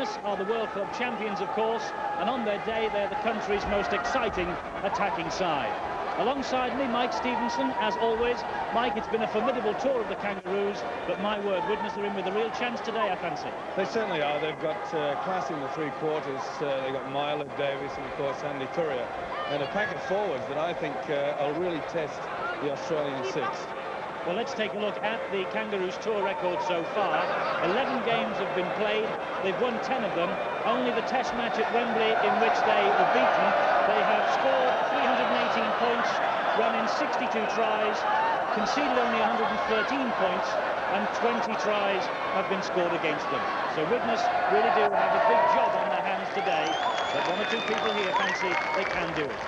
Widnes are the World Club champions, of course, and on their day they're the country's most exciting attacking side. Alongside me, Mike Stevenson, as always. Mike, it's been a formidable tour of the Kangaroos, but my word, Widnes are in with a real chance today, I fancy. They certainly are. They've got class in the three quarters. They've got Myler, Davies, and of course Andy Currier, and a pack of forwards that I think will really test the Australian sixth. Well, let's take a look at the Kangaroos tour record so far. 11 games have been played. They've won 10 of them. Only the test match at Wembley, in which they were beaten. They have scored 318 points, run in 62 tries, conceded only 113 points, and 20 tries have been scored against them. So Widnes really do have a big job on their hands today, but one or two people here fancy they can do it.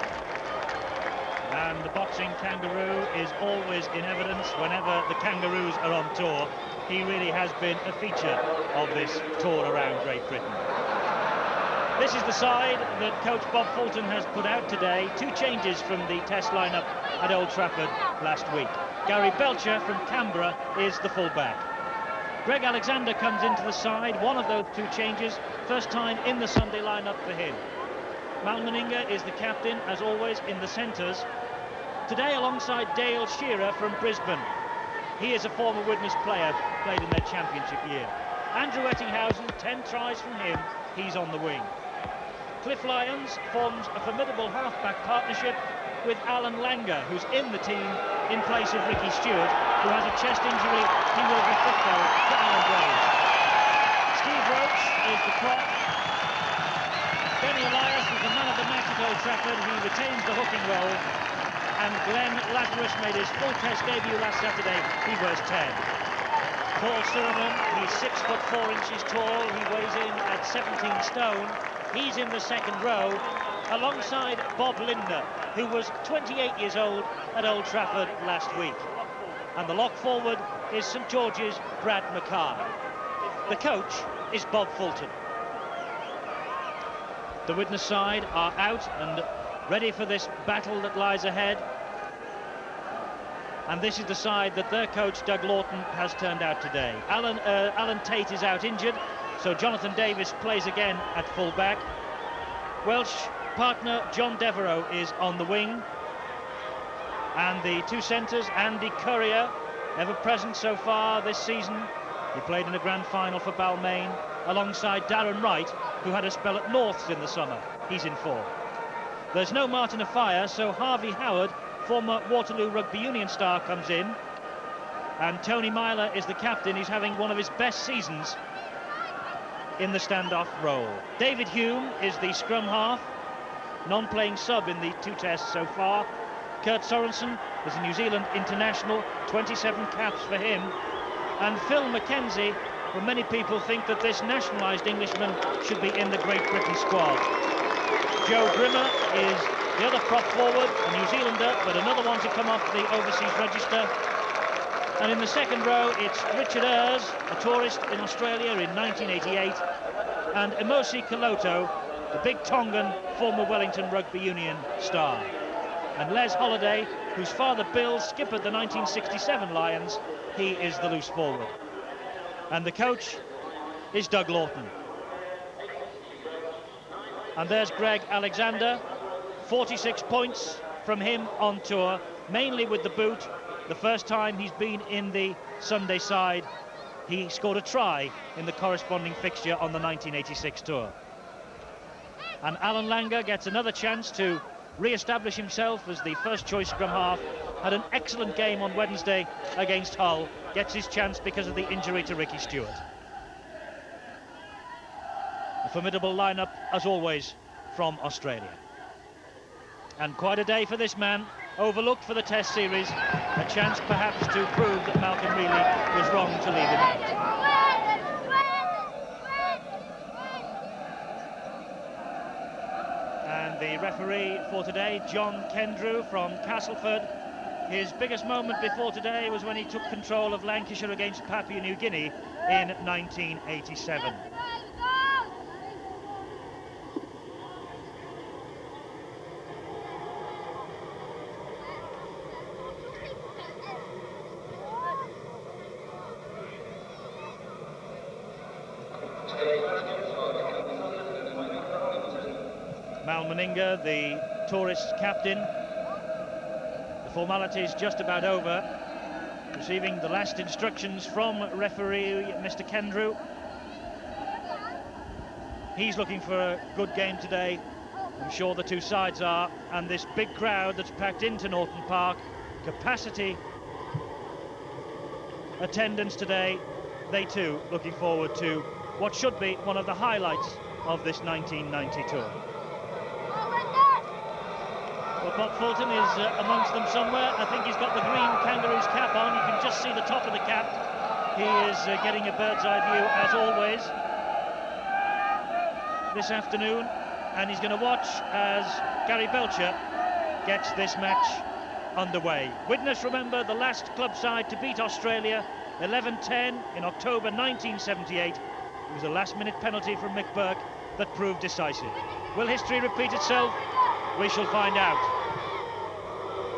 And the boxing kangaroo is always in evidence whenever the Kangaroos are on tour. He really has been a feature of this tour around Great Britain. This is the side that coach Bob Fulton has put out today. Two changes from the test lineup at Old Trafford last week. Gary Belcher from Canberra is the full-back. Greg Alexander comes into the side, one of those two changes, first time in the Sunday lineup for him. Mal Meninga is the captain, as always, in the centres. Today alongside Dale Shearer from Brisbane. He is a former Widnes player, played in their championship year. Andrew Ettinghausen, 10 tries from him, he's on the wing. Cliff Lyons forms a formidable half-back partnership with Alan Langer, who's in the team in place of Ricky Stewart, who has a chest injury. He will be fit though for Alan Graves. Steve Roach is the prop. Benny Elias is the man of the match at Old Trafford. He retains the hooking role. And Glenn Lazarus made his full test debut last Saturday. He wears 10. Paul Sorenson, he's 6'4" tall. He weighs in at 17 stone. He's in the second row, alongside Bob Linder, who was 28 years old at Old Trafford last week. And the lock forward is St George's Brad Mackay. The coach is Bob Fulton. The Widnes side are out and ready for this battle that lies ahead. And this is the side that their coach, Doug Lawton, has turned out today. Alan Tate is out injured, so Jonathan Davis plays again at full-back. Welsh partner John Devereux is on the wing. And the two centres, Andy Currier, ever present so far this season. He played in a grand final for Balmain, alongside Darren Wright, who had a spell at Norths in the summer. He's in form. There's no Martin Afire, so Harvey Howard, former Waterloo Rugby Union star, comes in. And Tony Myler is the captain. He's having one of his best seasons in the standoff role. David Hume is the scrum half, non-playing sub in the two tests so far. Kurt Sorensen is a New Zealand international, 27 caps for him. And Phil McKenzie, well, many people think that this nationalised Englishman should be in the Great Britain squad. Joe Grimmer is the other prop forward, a New Zealander, but another one to come off the overseas register. And in the second row, it's Richard Ayres, a tourist in Australia in 1988, and Emosi Kaloto, the big Tongan former Wellington Rugby Union star. And Les Holliday, whose father Bill skippered the 1967 Lions, he is the loose forward. And the coach is Doug Lawton. And there's Greg Alexander, 46 points from him on tour, mainly with the boot. The first time he's been in the Sunday side, he scored a try in the corresponding fixture on the 1986 tour. And Alan Langer gets another chance to re-establish himself as the first choice scrum half. Had an excellent game on Wednesday against Hull. Gets his chance because of the injury to Ricky Stewart. A formidable lineup, as always, from Australia. And quite a day for this man, overlooked for the Test series. A chance perhaps to prove that Malcolm Reilly was wrong to leave him out. And the referee for today, John Kendrew from Castleford. His biggest moment before today was when he took control of Lancashire against Papua New Guinea in 1987. Today, Mal Meninga, the tourist captain. The formalities just about over. Receiving the last instructions from referee Mr. Kangaroo. He's looking for a good game today. I'm sure the two sides are. And this big crowd that's packed into Naughton Park, capacity, attendance today, they too looking forward to what should be one of the highlights of this 1990 tour. Well, Bob Fulton is amongst them somewhere. I think he's got the green Kangaroos cap on. You can just see the top of the cap. He is getting a bird's eye view, as always, this afternoon. And he's going to watch as Gary Belcher gets this match underway. Widnes, remember, the last club side to beat Australia 11-10 in October 1978. It was a last-minute penalty from Mick Burke that proved decisive. Will history repeat itself? We shall find out.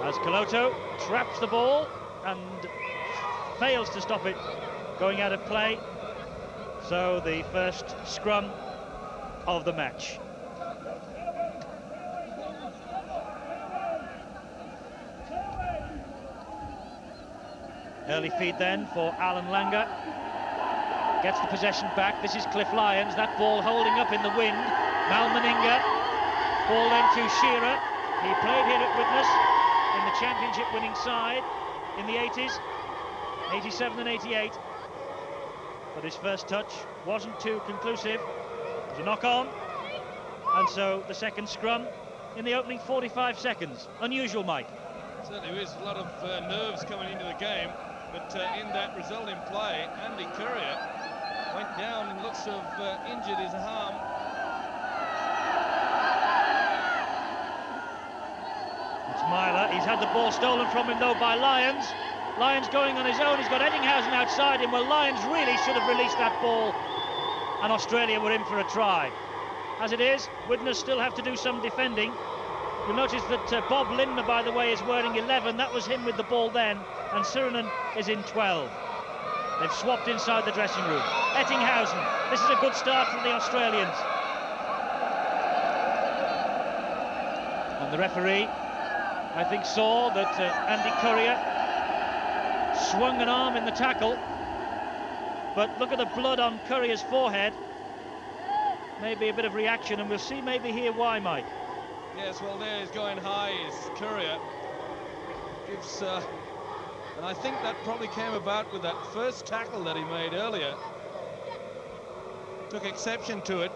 As Koloto traps the ball and fails to stop it going out of play. So the first scrum of the match. Early feed then for Alan Langer. Gets the possession back. This is Cliff Lyons. That ball holding up in the wind. Mal Meninga. Ball then to Shearer. He played here at Widnes in the championship winning side in the 80s, 87 and 88. But his first touch wasn't too conclusive. It was a knock-on. And so the second scrum in the opening 45 seconds. Unusual, Mike. Certainly is a lot of nerves coming into the game. But in that resulting play, Andy Currier went down and looks to have injured his arm. It's Myler. He's had the ball stolen from him, though, by Lyons. Lyons going on his own. He's got Eddinghausen outside him. Well, Lyons really should have released that ball, and Australia were in for a try. As it is, Widnes still have to do some defending. You'll notice that Bob Lindner, by the way, is wearing 11. That was him with the ball then, and Sorenson is in 12. They've swapped inside the dressing room. Eddinghausen. This is a good start for the Australians. And the referee, I think, saw that Andy Currier swung an arm in the tackle. But look at the blood on Currier's forehead. Maybe a bit of reaction, and we'll see maybe here why, Mike. Yes, well, there he's going high, is Currier. Gives, and I think that probably came about with that first tackle that he made earlier. Took exception to it.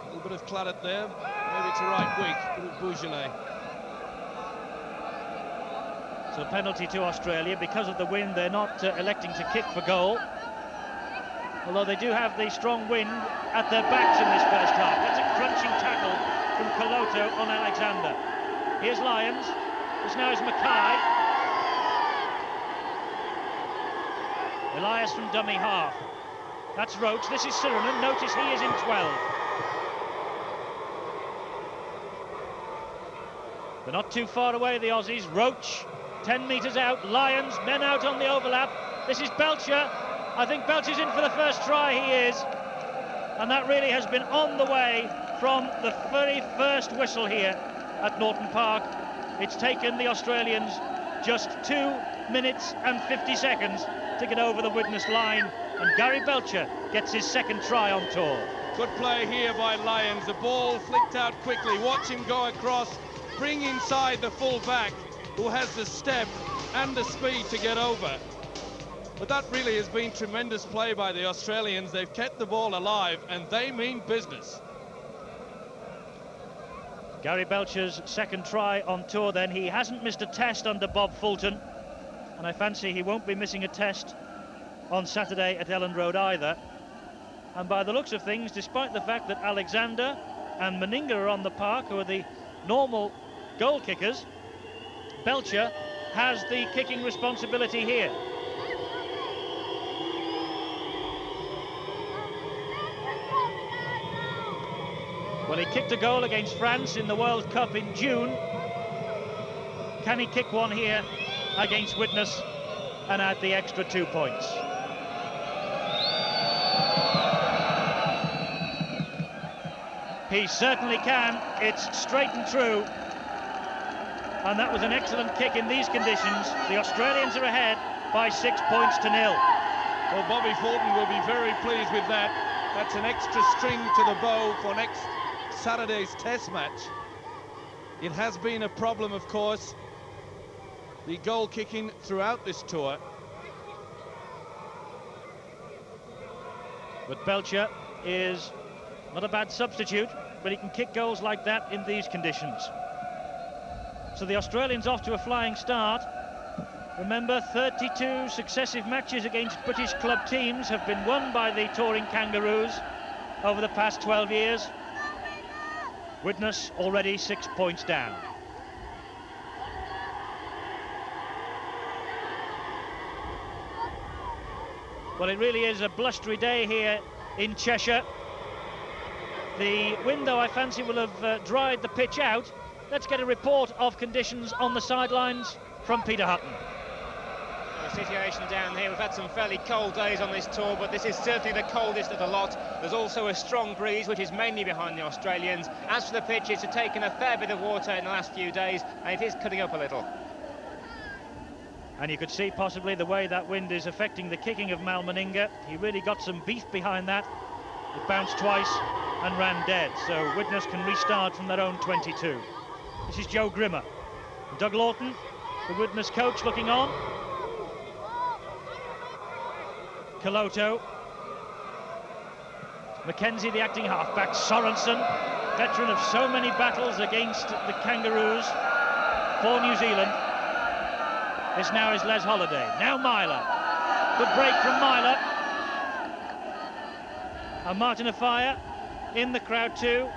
A little bit of clutter there. Maybe it's a right week, a bit of Bougenet. So penalty to Australia. Because of the wind, they're not electing to kick for goal. Although they do have the strong wind at their backs in this first half. That's a crunching tackle from Koloto on Alexander. Here's Lyons. This now is Mackay. Elias from dummy half. That's Roach. This is Sorenson. Notice he is in 12. They're not too far away, the Aussies. Roach, 10 metres out. Lyons, men out on the overlap. This is Belcher. I think Belcher's in for the first try. He is. And that really has been on the way from the very first whistle here at Naughton Park. It's taken the Australians just 2 minutes and 50 seconds to get over the Widnes line, and Gary Belcher gets his second try on tour. Good play here by Lyons. The ball flicked out quickly. Watch him go across, bring inside the full back, who has the step and the speed to get over. But that really has been tremendous play by the Australians. They've kept the ball alive, and they mean business. Gary Belcher's second try on tour then. He hasn't missed a test under Bob Fulton, and I fancy he won't be missing a test on Saturday at Elland Road either. And by the looks of things, despite the fact that Alexander and Meninga are on the park, who are the normal goal kickers, Belcher has the kicking responsibility here. Well, he kicked a goal against France in the World Cup in June. Can he kick one here against Widnes and add the extra 2 points? He certainly can. It's straight and true. And that was an excellent kick in these conditions. The Australians are ahead by 6 points to 0. Well, Bobby Fulton will be very pleased with that. That's an extra string to the bow for next Saturday's Test match. It has been a problem, of course, the goal kicking throughout this tour. But Belcher is not a bad substitute, but he can kick goals like that in these conditions. So the Australians off to a flying start. Remember, 32 successive matches against British club teams have been won by the touring Kangaroos over the past 12 years. Widnes already 6 points down. Well, it really is a blustery day here in Cheshire. The wind, though, I fancy will have dried the pitch out. Let's get a report of conditions on the sidelines from Peter Hutton. The situation down here, we've had some fairly cold days on this tour, but this is certainly the coldest of the lot. There's also a strong breeze, which is mainly behind the Australians. As for the pitch, it's taken a fair bit of water in the last few days, and it is cutting up a little. And you could see possibly the way that wind is affecting the kicking of Mal Meninga. He really got some beef behind that. It bounced twice and ran dead, so Widnes can restart from their own 22. This is Joe Grimmer. Doug Lawton, the Widnes coach, looking on. Caloto. Mackenzie, the acting halfback. Sorenson, veteran of so many battles against the Kangaroos for New Zealand. This now is Les Holiday. Now Myler. Good break from Myler. And Martin Afire in the crowd too.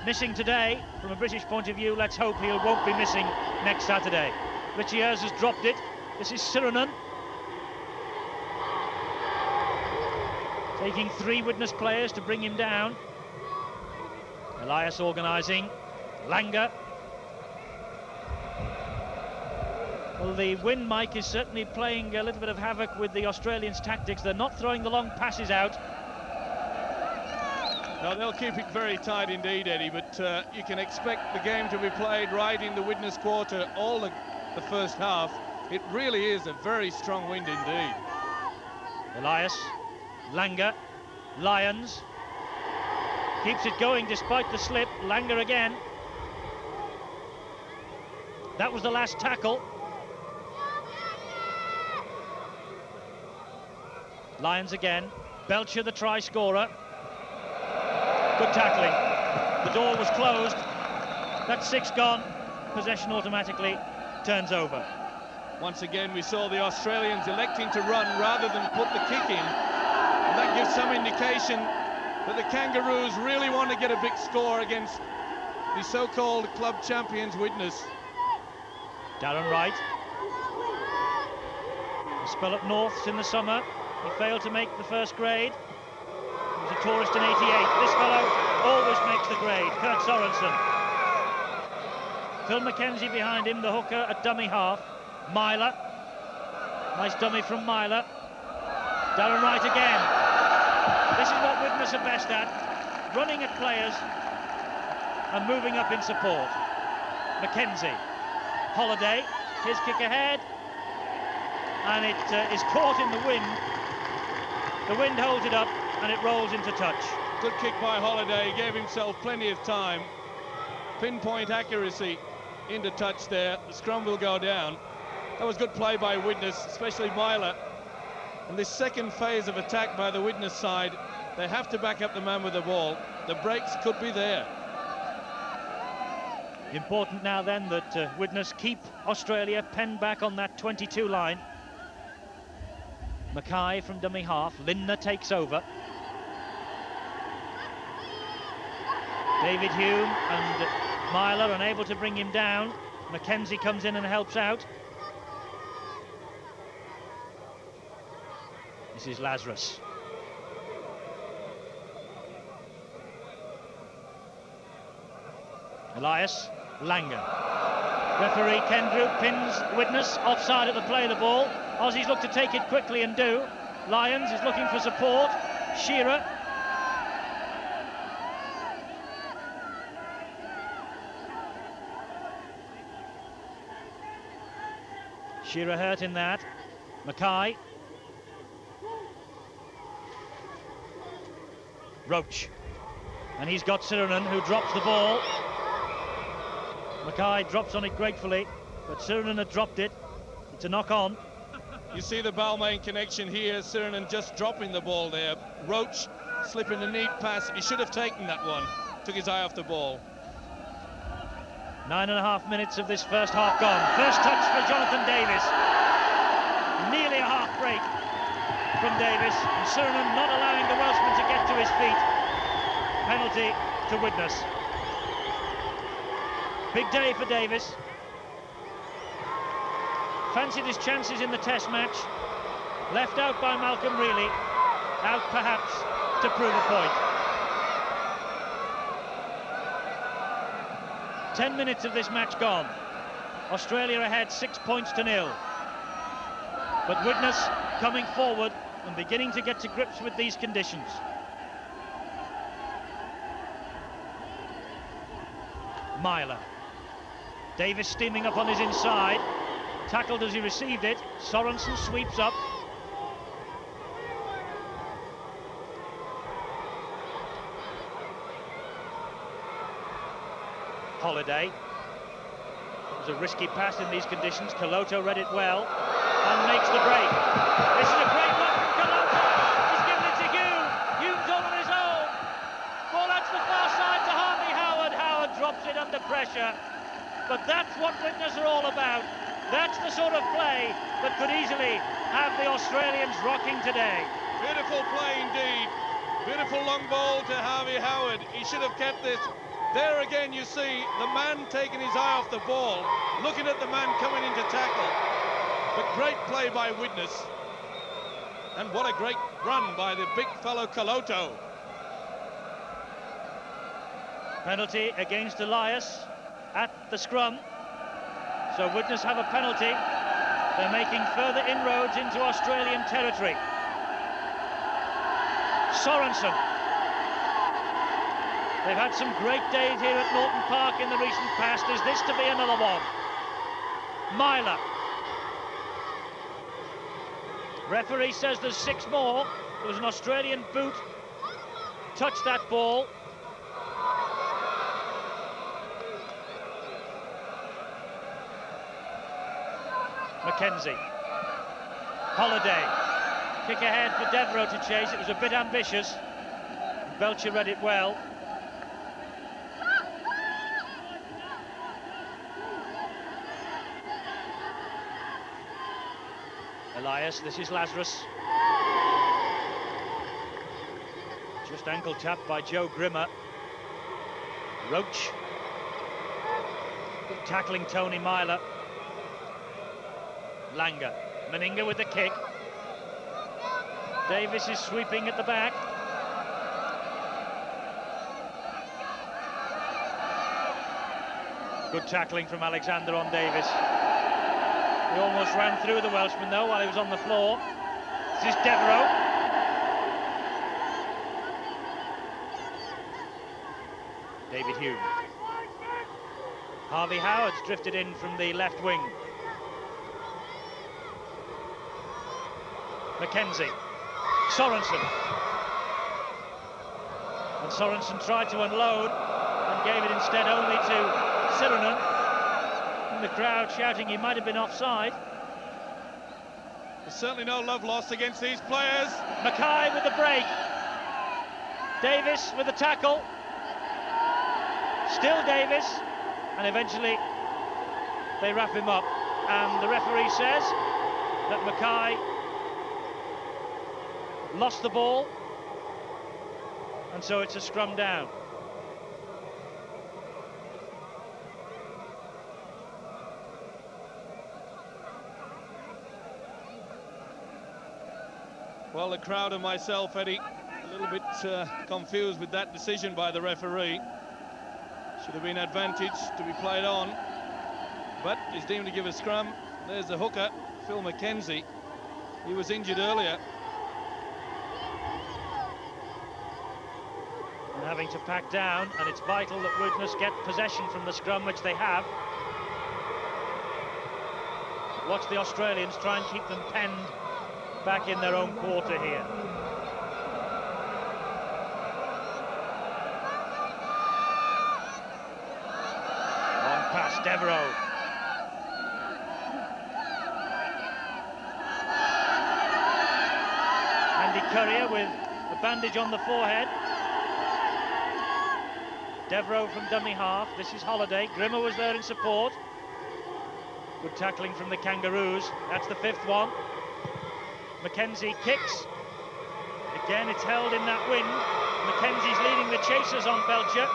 Missing today. From a British point of view, let's hope he won't be missing next Saturday. Richie Ayres has dropped it. This is Sironen. Taking 3 Widnes players to bring him down. Elias organising. Langer. Well, the wind, Mike, is certainly playing a little bit of havoc with the Australians' tactics. They're not throwing the long passes out. No, they'll keep it very tight indeed, Eddie, but you can expect the game to be played right in the Widnes quarter all the first half. It really is a very strong wind indeed. Elias, Langer, Lyons. Keeps it going despite the slip. Langer again. That was the last tackle. Lyons again. Belcher, the try scorer. Good tackling. The door was closed. That's 6 gone. Possession automatically turns over. Once again, we saw the Australians electing to run rather than put the kick in. And that gives some indication that the Kangaroos really want to get a big score against the so-called club champions Widnes. Darren Wright. A spell at Norths in the summer. He failed to make the first grade. He was a tourist in '88. This fellow always makes the grade. Kurt Sorensen. Phil Mackenzie behind him, the hooker at dummy half. Myler. Nice dummy from Myler. Darren Wright again. This is what Widnes are best at. Running at players and moving up in support. Mackenzie. Holiday. His kick ahead. And it is caught in the wind. The wind holds it up and it rolls into touch. Good kick by Holiday. He gave himself plenty of time. Pinpoint accuracy into touch there. The scrum will go down. That was good play by Widnes, especially Myler. And this second phase of attack by the Widnes side, they have to back up the man with the ball. The breaks could be there. Important now then that Widnes keep Australia penned back on that 22 line. Mackay from dummy half. Lindner takes over. David Hume and Myler unable to bring him down. Mackenzie comes in and helps out. This is Lazarus. Elias, Langer. Referee Kendrew pins Widnes offside at the play of the ball. Aussies look to take it quickly and do. Lyons is looking for support. Shearer. Shearer hurt in that. Mackay. Roach. And he's got Sirenin, who drops the ball. Mackay drops on it gratefully, but Sirenin had dropped it. It's a knock-on. You see the Balmain connection here. Sirenin just dropping the ball there. Roach slipping a neat pass. He should have taken that one. Took his eye off the ball. 9.5 minutes of this first half gone. First touch for Jonathan Davies. Nearly a half break from Davies. And Sorenson not allowing the Welshman to get to his feet. Penalty to Widnes. Big day for Davies. Fancied his chances in the test match. Left out by Malcolm Reilly. Out perhaps to prove a point. 10 minutes of this match gone. Australia ahead 6 points to 0. But Widnes coming forward and beginning to get to grips with these conditions. Myler. Davies steaming up on his inside. Tackled as he received it. Sorenson sweeps up. Holiday. It was a risky pass in these conditions. Kaloto read it well and makes the break. This is a great one from Kaloto. He's given it to Hume. Hume's all on his own. Ball out to the far side to Harvey Howard. Howard drops it under pressure. But that's what Widnes are all about. That's the sort of play that could easily have the Australians rocking today. Beautiful play indeed. Beautiful long ball to Harvey Howard. He should have kept this. There again you see the man taking his eye off the ball, looking at the man coming into tackle. But great play by Widnes. And what a great run by the big fellow Kaloto. Penalty against Elias at the scrum. So Widnes have a penalty. They're making further inroads into Australian territory. Sorenson. They've had some great days here at Naughton Park in the recent past. Is this to be another one? Myler. Referee says there's 6 more. There was an Australian boot. Touched that ball. Mackenzie. Holiday. Kick ahead for Devereux to chase. It was a bit ambitious. Belcher read it well. Elias, this is Lazarus. Just ankle tapped by Joe Grimmer. Roach. Good tackling Tony Myler. Langer. Meninga with the kick. Davies is sweeping at the back. Good tackling from Alexander on Davies. He almost ran through the Welshman though while he was on the floor. This is Devereux. David Hume. Harvey Howard's drifted in from the left wing. Mackenzie. Sorenson. And Sorenson tried to unload and gave it instead only to Sirenin. And the crowd shouting he might have been offside. There's certainly no love lost against these players. Mackay with the break. Davies with the tackle. Still Davies. And eventually they wrap him up. And the referee says that Mackay lost the ball, and so it's a scrum down. Well, the crowd and myself, Eddie, a little bit confused with that decision by the referee. Should have been advantage to be played on, but he's deemed to give a scrum. There's the hooker, Phil Mackenzie. He was injured earlier. And having to pack down, and it's vital that Widnes get possession from the scrum, which they have. Watch the Australians try and keep them penned back in their own quarter here. Long pass, Devereux. Andy Currier with a bandage on the forehead. Devereux from dummy half. This is Holiday. Grimmer was there in support. Good tackling from the Kangaroos. That's the 5th one. Mackenzie kicks. Again, it's held in that wind. Mackenzie's leading the chasers on Belcher.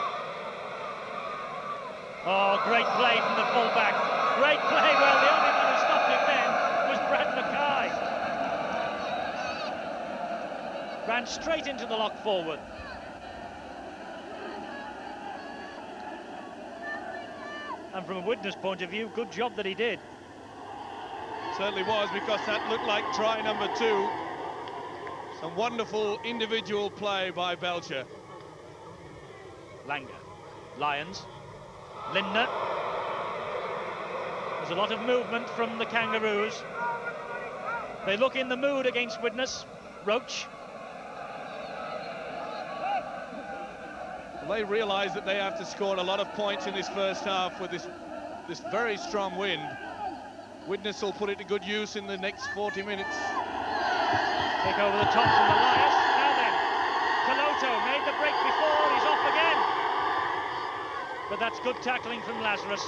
Oh, great play from the fullback. Great play. Well, the only one who stopped him then was Brad Mackay. Ran straight into the lock forward. And from a Widnes point of view, good job that he did. Certainly was, because that looked like try number 2. Some wonderful individual play by Belcher. Langer, Lions, Lindner. There's a lot of movement from the Kangaroos. They look in the mood against Widnes. Roach. They realise that they have to score a lot of points in this first half with this very strong wind. Widnes will put it to good use in the next 40 minutes. Take over the top from Elias. Now then, Caloto made the break before, he's off again. But that's good tackling from Lazarus.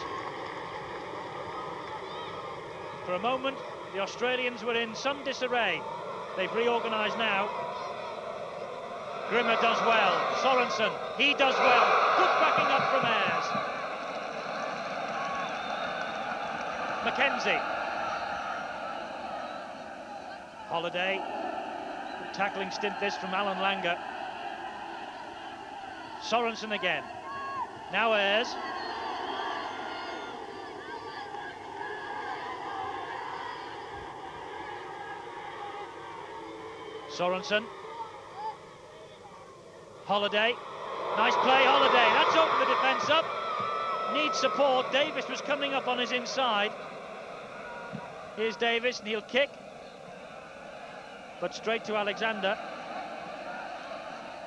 For a moment, the Australians were in some disarray. They've reorganised now. Grimmer does well. Sorenson, he does well. Good backing up from Ayres. Mackenzie. Holiday. Good tackling stint this from Alan Langer. Sorenson again. Now Ayres. Sorenson. Holiday. Nice play, Holiday. That's opened the defence up. Needs support. Davis was coming up on his inside. Here's Davis, and he'll kick. But straight to Alexander.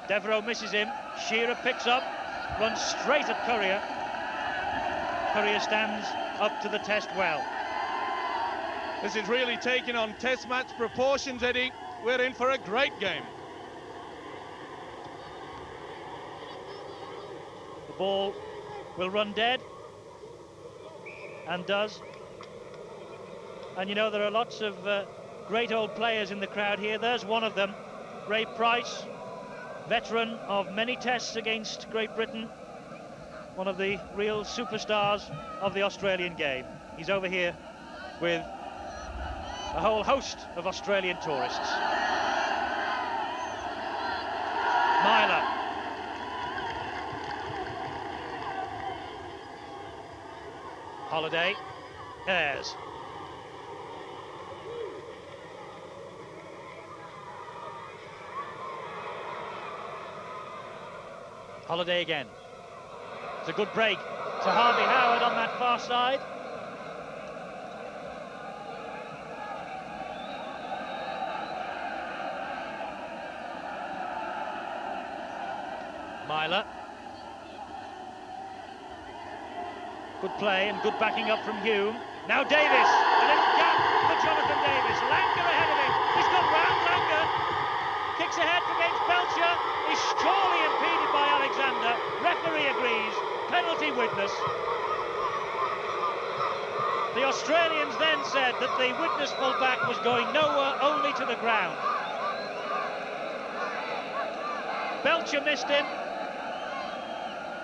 Devereux misses him. Shearer picks up. Runs straight at Currier. Currier stands up to the test well. This is really taking on test match proportions, Eddie. We're in for a great game. The ball will run dead, and does. And you know, there are lots of great old players in the crowd here. There's one of them, Ray Price, veteran of many tests against Great Britain, one of the real superstars of the Australian game. He's over here with a whole host of Australian tourists. Myler. Holiday. Ayres. Holiday again. It's a good break to Harvey Howard on that far side. Myler. Good play and good backing up from Hume. Now Davis, a little gap for Jonathan Davis. Langer ahead of him. He's got round Langer. Kicks ahead against Belcher. Is surely impeded by Alexander. Referee agrees. Penalty Widnes. The Australians then said that the Widnes fullback was going nowhere, only to the ground. Belcher missed him.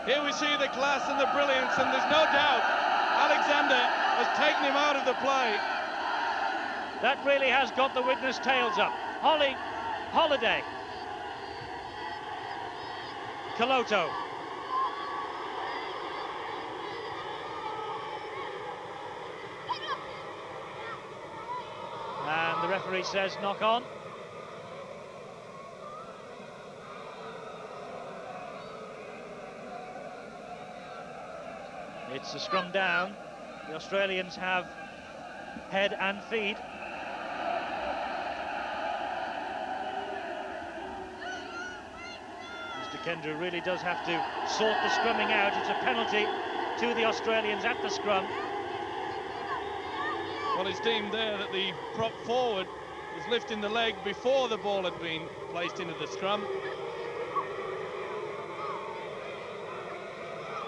Here we see the class and the brilliance, and there's no doubt Alexander has taken him out of the play. That really has got the Widnes tails up. Holiday. Caloto. And the referee says knock on. It's a scrum down. The Australians have head and feet. Mr. Kendrew really does have to sort the scrumming out. It's a penalty to the Australians at the scrum. Well, it's deemed there that the prop forward was lifting the leg before the ball had been placed into the scrum.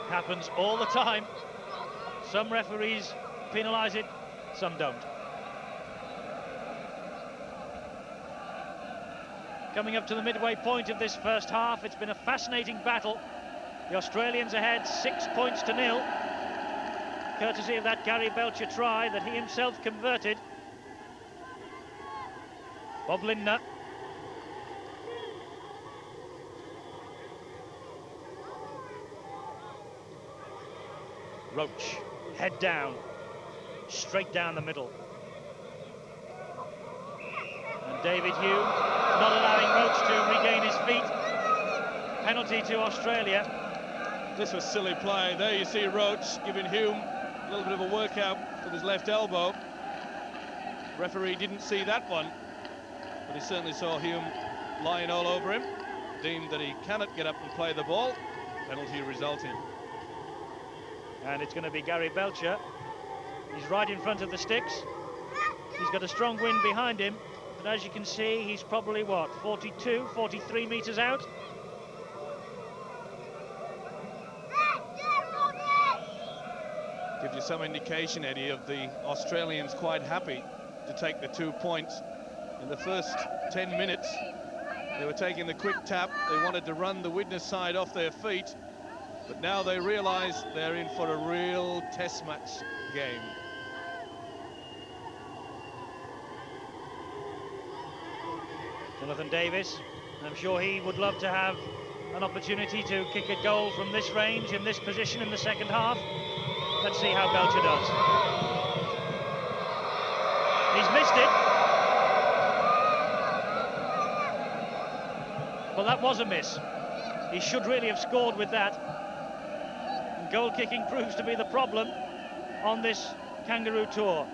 Happens all the time. Some referees penalise it, some don't. Coming up to the midway point of this first half, it's been a fascinating battle. The Australians ahead 6 points to 0, courtesy of that Gary Belcher try that he himself converted. Bob Lindner. Roach, head down, straight down the middle. And David Hume not allowing Roach to regain his feet. Penalty to Australia. This was silly play. There you see Roach giving Hume a little bit of a workout with his left elbow. Referee didn't see that one, but he certainly saw Hume lying all over him. Deemed that he cannot get up and play the ball. Penalty resulting. And it's going to be Gary Belcher. He's right in front of the sticks. He's got a strong wind behind him, but as you can see, he's probably, what, 42, 43 metres out? Gives you some indication, Eddie, of the Australians quite happy to take the 2 points. In the first 10 minutes, they were taking the quick tap. They wanted to run the Widnes side off their feet. But now they realise they're in for a real test match game. Jonathan Davies, I'm sure he would love to have an opportunity to kick a goal from this range, in this position in the second half. Let's see how Belcher does. He's missed it. Well, that was a miss. He should really have scored with that. Goal kicking proves to be the problem on this Kangaroo tour.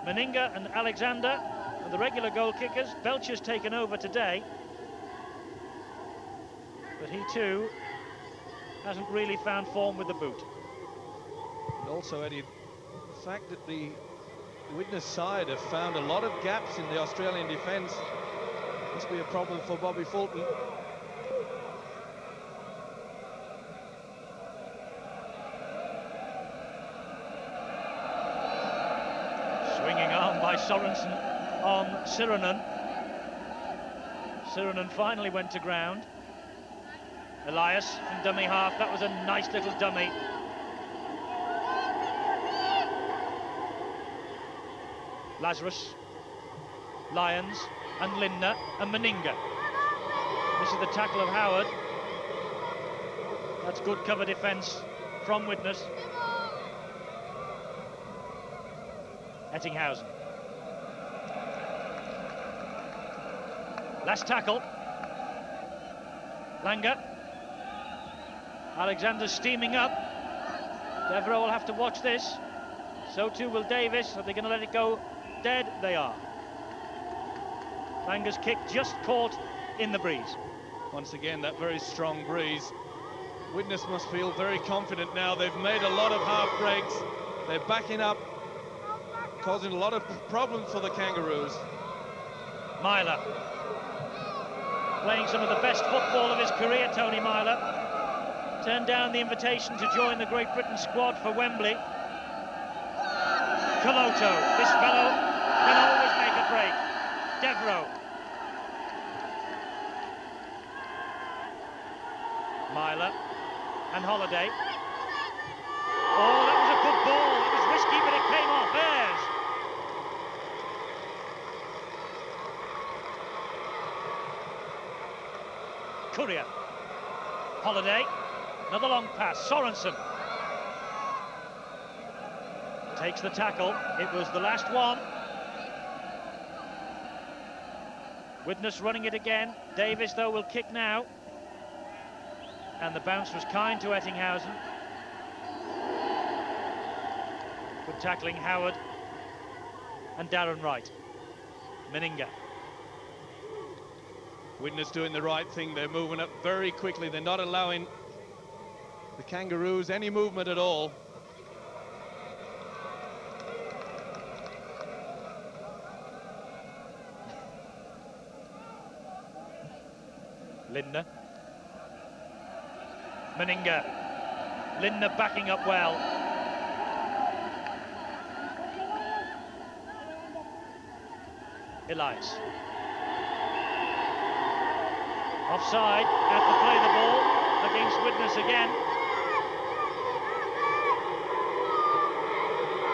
Meninga and Alexander are the regular goal kickers. Belcher's taken over today, but he too hasn't really found form with the boot. And also, Eddie, the fact that the Widnes side have found a lot of gaps in the Australian defence must be a problem for Bobby Fulton. By Sorenson on Sironen. Sironen finally went to ground. Elias from dummy half. That was a nice little dummy. Lazarus, Lyons and Lindner and Meninga. This is the tackle of Howard. That's good cover defence from Widnes. Ettinghausen. Last tackle. Langer. Alexander's steaming up. Devereux will have to watch this. So too will Davis. Are they going to let it go dead? They are. Langer's kick just caught in the breeze. Once again, that very strong breeze. Widnes must feel very confident now. They've made a lot of half breaks. They're backing up, causing a lot of problems for the Kangaroos. Myler. Playing some of the best football of his career, Tony Myler. Turned down the invitation to join the Great Britain squad for Wembley. Coloto, this fellow can always make a break. Devereux. Myler and Holiday. Oh, that was a good ball. It was risky, but it came off. Ayres. Currier. Holiday. Another long pass. Sorenson takes the tackle. It was the last one. Widnes running it again. Davis, though, will kick now. And the bounce was kind to Ettinghausen. Good tackling, Howard. and Darren Wright. Meninga. Widnes doing the right thing. They're moving up very quickly. They're not allowing the Kangaroos any movement at all. Lindner. Meninga. Lindner backing up well. Elias. Offside, have to play the ball against Widnes again.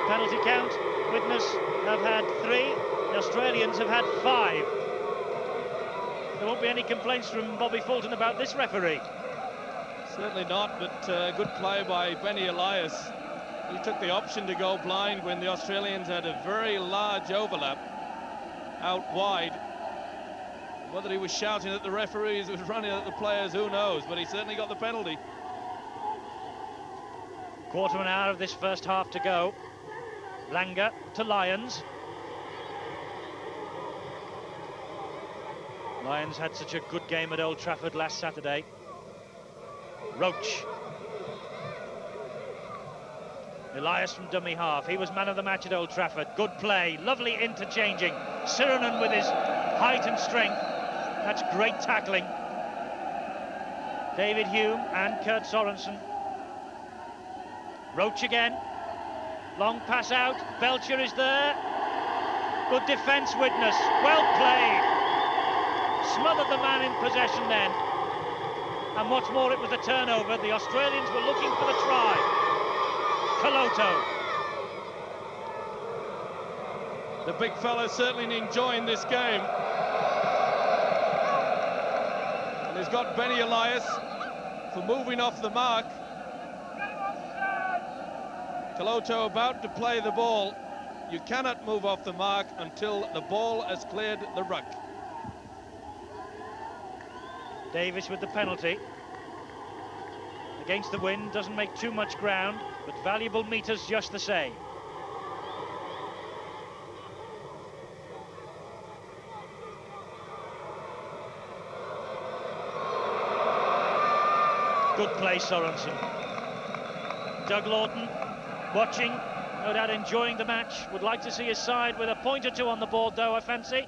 Penalty count, Widnes have had 3, the Australians have had 5. There won't be any complaints from Bobby Fulton about this referee. Certainly not, but good play by Benny Elias. He took the option to go blind when the Australians had a very large overlap out wide. Whether he was shouting at the referees, was running at the players, who knows, but he certainly got the penalty. Quarter of an hour of this first half to go. Langer to Lyons. Lyons had such a good game at Old Trafford last Saturday. Roach. Elias from dummy half. He was man of the match at Old Trafford. Good play, lovely interchanging. Sorenson with his height and strength. That's great tackling. David Hume and Kurt Sorensen. Roach again. Long pass out. Belcher is there. Good defence, Widnes. Well played. Smothered the man in possession then. And what's more, it was a turnover. The Australians were looking for the try. Coloto. The big fella's certainly enjoying this game. And he's got Benny Elias for moving off the mark. Coloto about to play the ball. You cannot move off the mark until the ball has cleared the ruck. Davis with the penalty. Against the wind, doesn't make too much ground, but valuable meters just the same. Good play, Sorensen. Doug Lawton watching, no doubt enjoying the match. Would like to see his side with a point or two on the board, though, I fancy.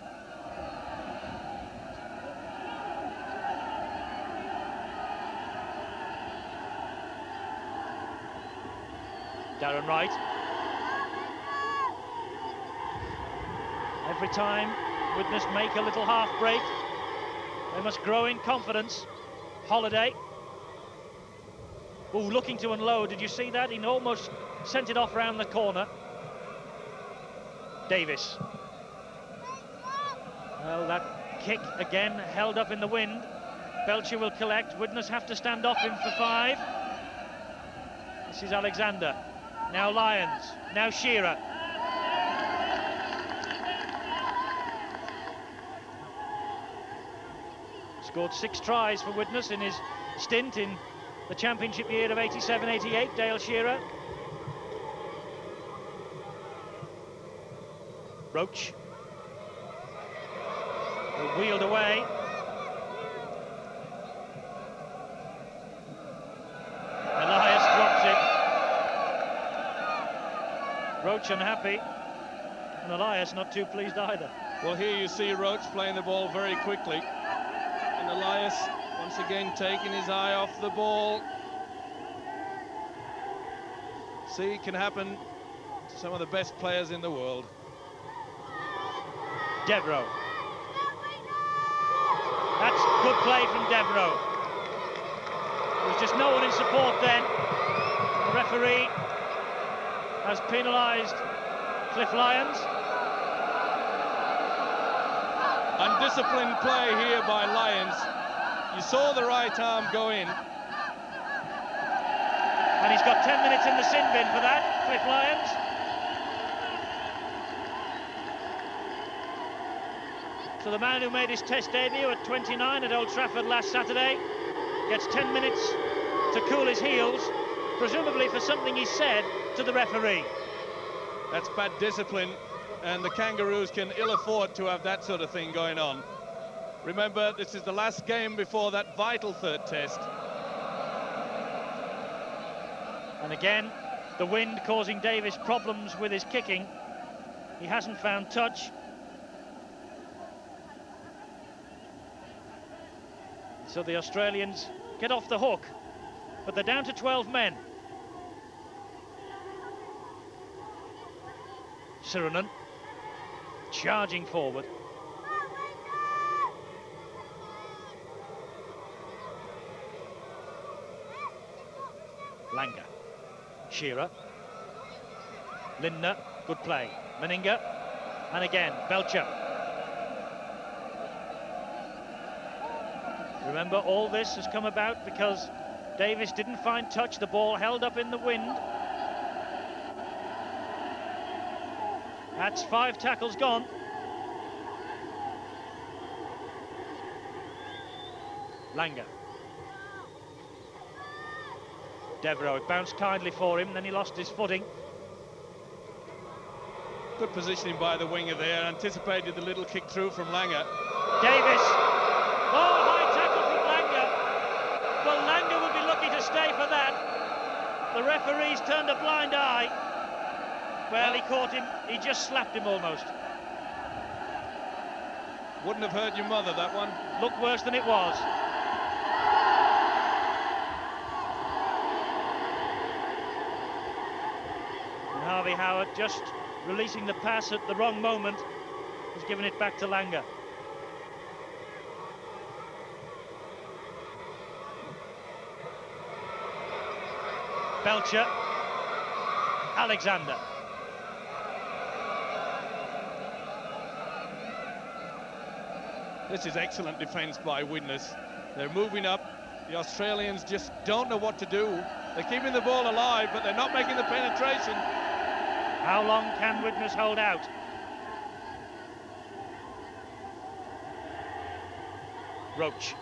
Darren Wright. Every time Widnes make a little half break, they must grow in confidence. Holiday. Oh, looking to unload. Did you see that? He almost sent it off round the corner. Davis. Well, that kick again held up in the wind. Belcher will collect. Widnes have to stand off him for 5. This is Alexander. Now Lyons. Now Shearer. Scored 6 tries for Widnes in his stint in the championship year of 87-88, Dale Shearer. Roach. Wheeled away. Elias drops it. Roach unhappy, and Elias not too pleased either. Well, here you see Roach playing the ball very quickly, and Elias once again taking his eye off the ball. See, it can happen to some of the best players in the world. Devereux. That's good play from Devereux. There was just no one in support then. The referee has penalised Cliff Lyons. Undisciplined play here by Lyons. You saw the right arm go in. And he's got 10 minutes in the sin bin for that, Cliff Lyons. So the man who made his Test debut at 29 at Old Trafford last Saturday gets 10 minutes to cool his heels, presumably for something he said to the referee. That's bad discipline. and the Kangaroos can ill afford to have that sort of thing going on. Remember, this is the last game before that vital third test. And again, the wind causing Davies problems with his kicking. He hasn't found touch. So the Australians get off the hook, but they're down to 12 men. Sorenson charging forward. Langer, Shearer, Lindner, good play. Meninga, and again, Belcher. Remember, all this has come about because Davies didn't find touch, the ball held up in the wind. That's 5 tackles gone. Langer. Devereux, it bounced kindly for him, then he lost his footing. Good positioning by the winger there, anticipated the little kick through from Langer. Davies. Oh, high tackle from Langer. Well, Langer would be lucky to stay for that. The referee's turned a blind eye. Well, he caught him, he just slapped him almost. Wouldn't have hurt your mother, that one. Looked worse than it was. And Harvey Howard, just releasing the pass at the wrong moment, has given it back to Langer. Belcher. Alexander. This is excellent defence by Widnes. They're moving up. The Australians just don't know what to do. They're keeping the ball alive, but they're not making the penetration. How long can Widnes hold out? Roach.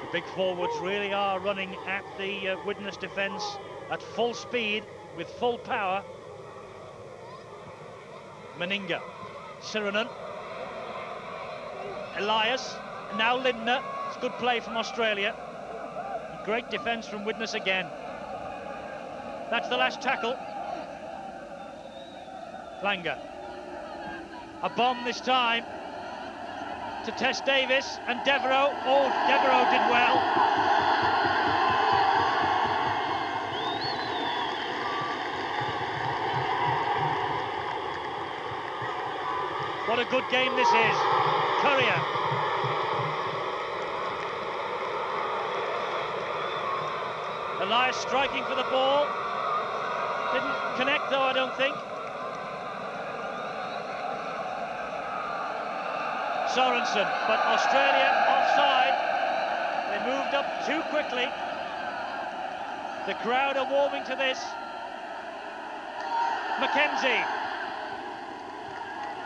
The big forwards really are running at the Widnes defence at full speed with full power. Meninga. Sorenson, Elias, and now Lindner. It's good play from Australia. Great defence from Widnes again. That's the last tackle. Langer. A bomb this time to test Davies and Devereux. Oh, Devereux did well. What a good game this is. Currier. Elias striking for the ball. Didn't connect though, I don't think. Sorenson, but Australia offside. They moved up too quickly. The crowd are warming to this. Mackenzie.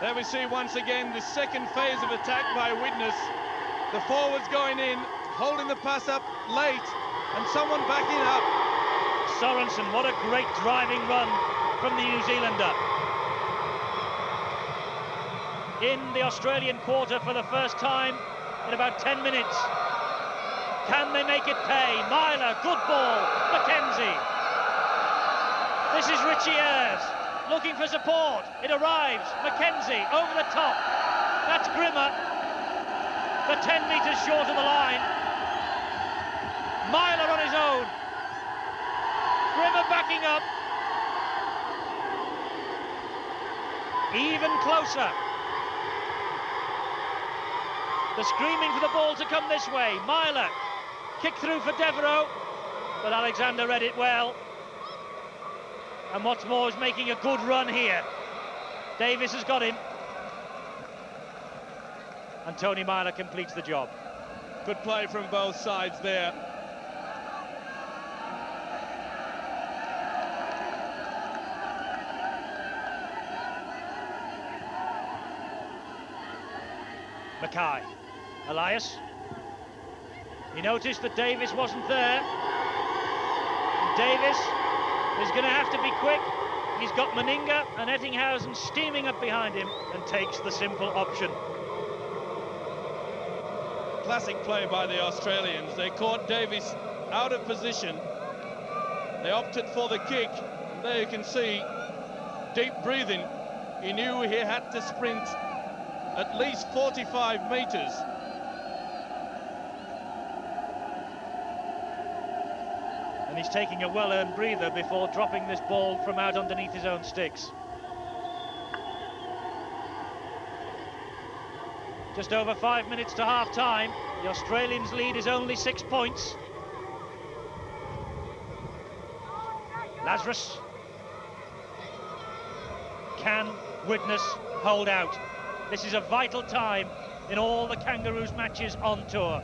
There we see once again the second phase of attack by Widnes. The forwards going in, holding the pass up late, and someone backing up. Sorenson, what a great driving run from the New Zealander. In the Australian quarter for the first time in about 10 minutes. Can they make it pay? Myler, good ball. Mackenzie. This is Richie Ayres. Looking for support, it arrives, Mackenzie over the top, that's Grimmer, the 10 metres short of the line, Myler on his own, Grimmer backing up, even closer, the screaming for the ball to come this way, Myler, kick through for Devereux, but Alexander read it well. And what's more is making a good run here. Davies has got him. And Tony Myler completes the job. Good play from both sides there. Mackay. Elias. He noticed that Davies wasn't there. And Davies is going to have to be quick. He's got Meninga and Ettinghausen steaming up behind him and takes the simple option. Classic play by the Australians. They caught Davies out of position. They opted for the kick. And there you can see, deep breathing. He knew he had to sprint at least 45 metres. And he's taking a well-earned breather before dropping this ball from out underneath his own sticks. Just over 5 minutes to half-time. The Australians' lead is only 6 points. Lazarus. Can Widnes hold out? This is a vital time in all the Kangaroos matches on tour.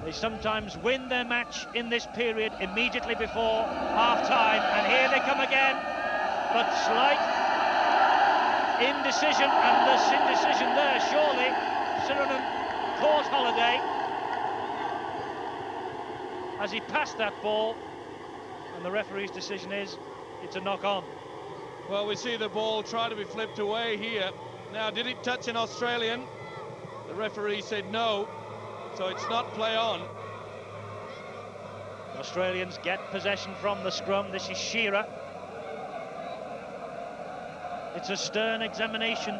They sometimes win their match in this period immediately before half-time, and here they come again, but slight indecision, and this indecision there, surely Sorenson caught Holiday as he passed that ball, and the referee's decision is it's a knock-on. Well, we see the ball try to be flipped away here. Now, did it touch an Australian? The referee said no, so it's not play on. The Australians get possession from the scrum. This is Shearer. It's a stern examination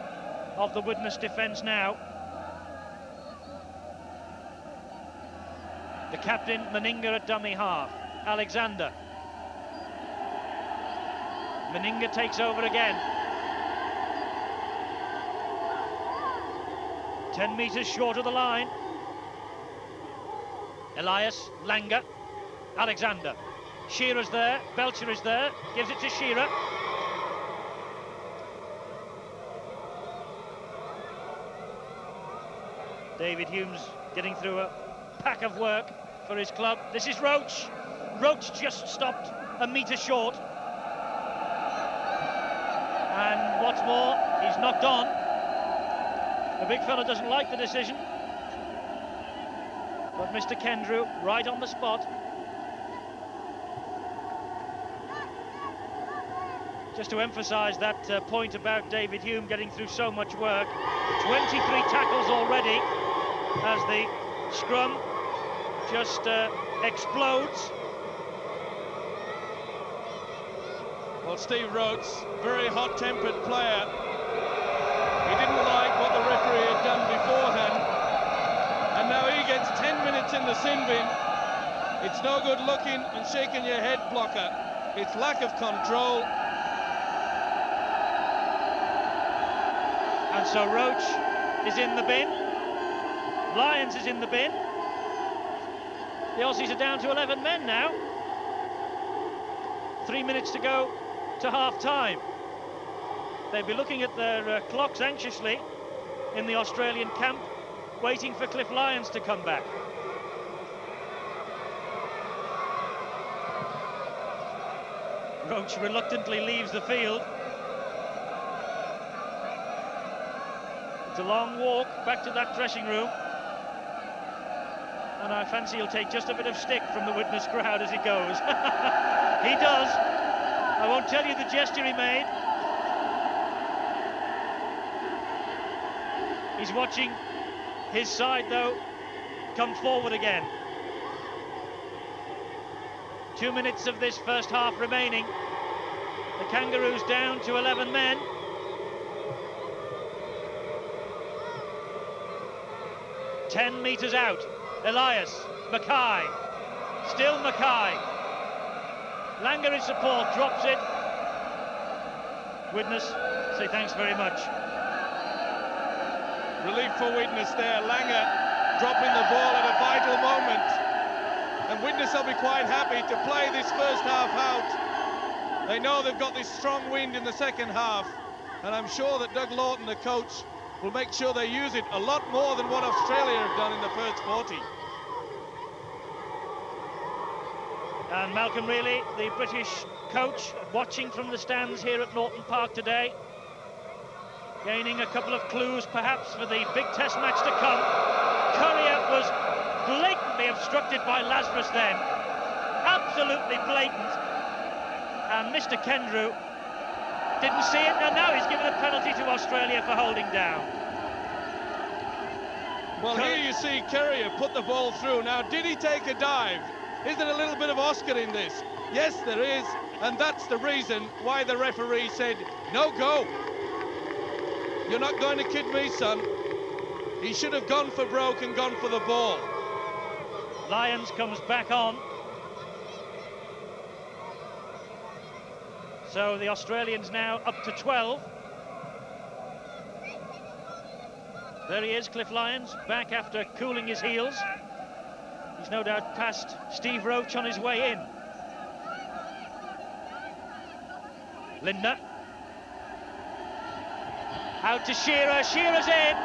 of the Widnes defence now. The captain, Meninga, at dummy half. Alexander. Meninga takes over again. 10 metres short of the line. Elias, Langer, Alexander. Shearer's there, Belcher is there, gives it to Shearer. David Humes getting through a pack of work for his club. This is Roach. Roach just stopped a metre short. And what's more, he's knocked on. The big fella doesn't like the decision. But Mr. Kendrew, right on the spot. Just to emphasise that point about David Hume getting through so much work. 23 tackles already as the scrum just explodes. Well, Steve Roach, very hot-tempered player. He didn't like what the referee had done beforehand. And now he gets 10 minutes in the sin bin. It's no good looking and shaking your head, blocker. It's lack of control. And so Roach is in the bin. Lyons is in the bin. The Aussies are down to 11 men now. 3 minutes to go to half-time. They'll be looking at their clocks anxiously in the Australian camp, waiting for Cliff Lyons to come back. Roach reluctantly leaves the field. It's a long walk back to that dressing room, and I fancy he'll take just a bit of stick from the Widnes crowd as he goes. He does. I won't tell you the gesture he made. He's watching his side, though, come forward again. 2 minutes of this first half remaining. The Kangaroos down to 11 men. Ten metres out. Elias, Mackay. Still Mackay. Langer in support, drops it. Widnes say thanks very much. Relief for Widnes there. Langer dropping the ball at a vital moment. And Widnes will be quite happy to play this first half out. They know they've got this strong wind in the second half. And I'm sure that Doug Laughton, the coach, will make sure they use it a lot more than what Australia have done in the first 40. And Malcolm Reilly, the British coach, watching from the stands here at Naughton Park today, gaining a couple of clues perhaps for the big test match to come. Currier was blatantly obstructed by Lazarus then. Absolutely blatant. and Mr. Kangaroo didn't see it, and now he's given a penalty to Australia for holding down. Well, here you see Currier put the ball through. Now, did he take a dive? Is there a little bit of Oscar in this? Yes, there is, and that's the reason why the referee said, no go. You're not going to kid me, son. He should have gone for broke and gone for the ball. Lyons comes back on. So the Australians now up to 12. There he is, Cliff Lyons, back after cooling his heels. He's no doubt passed Steve Roach on his way in. Lindner. Out to Shearer. Shearer's in.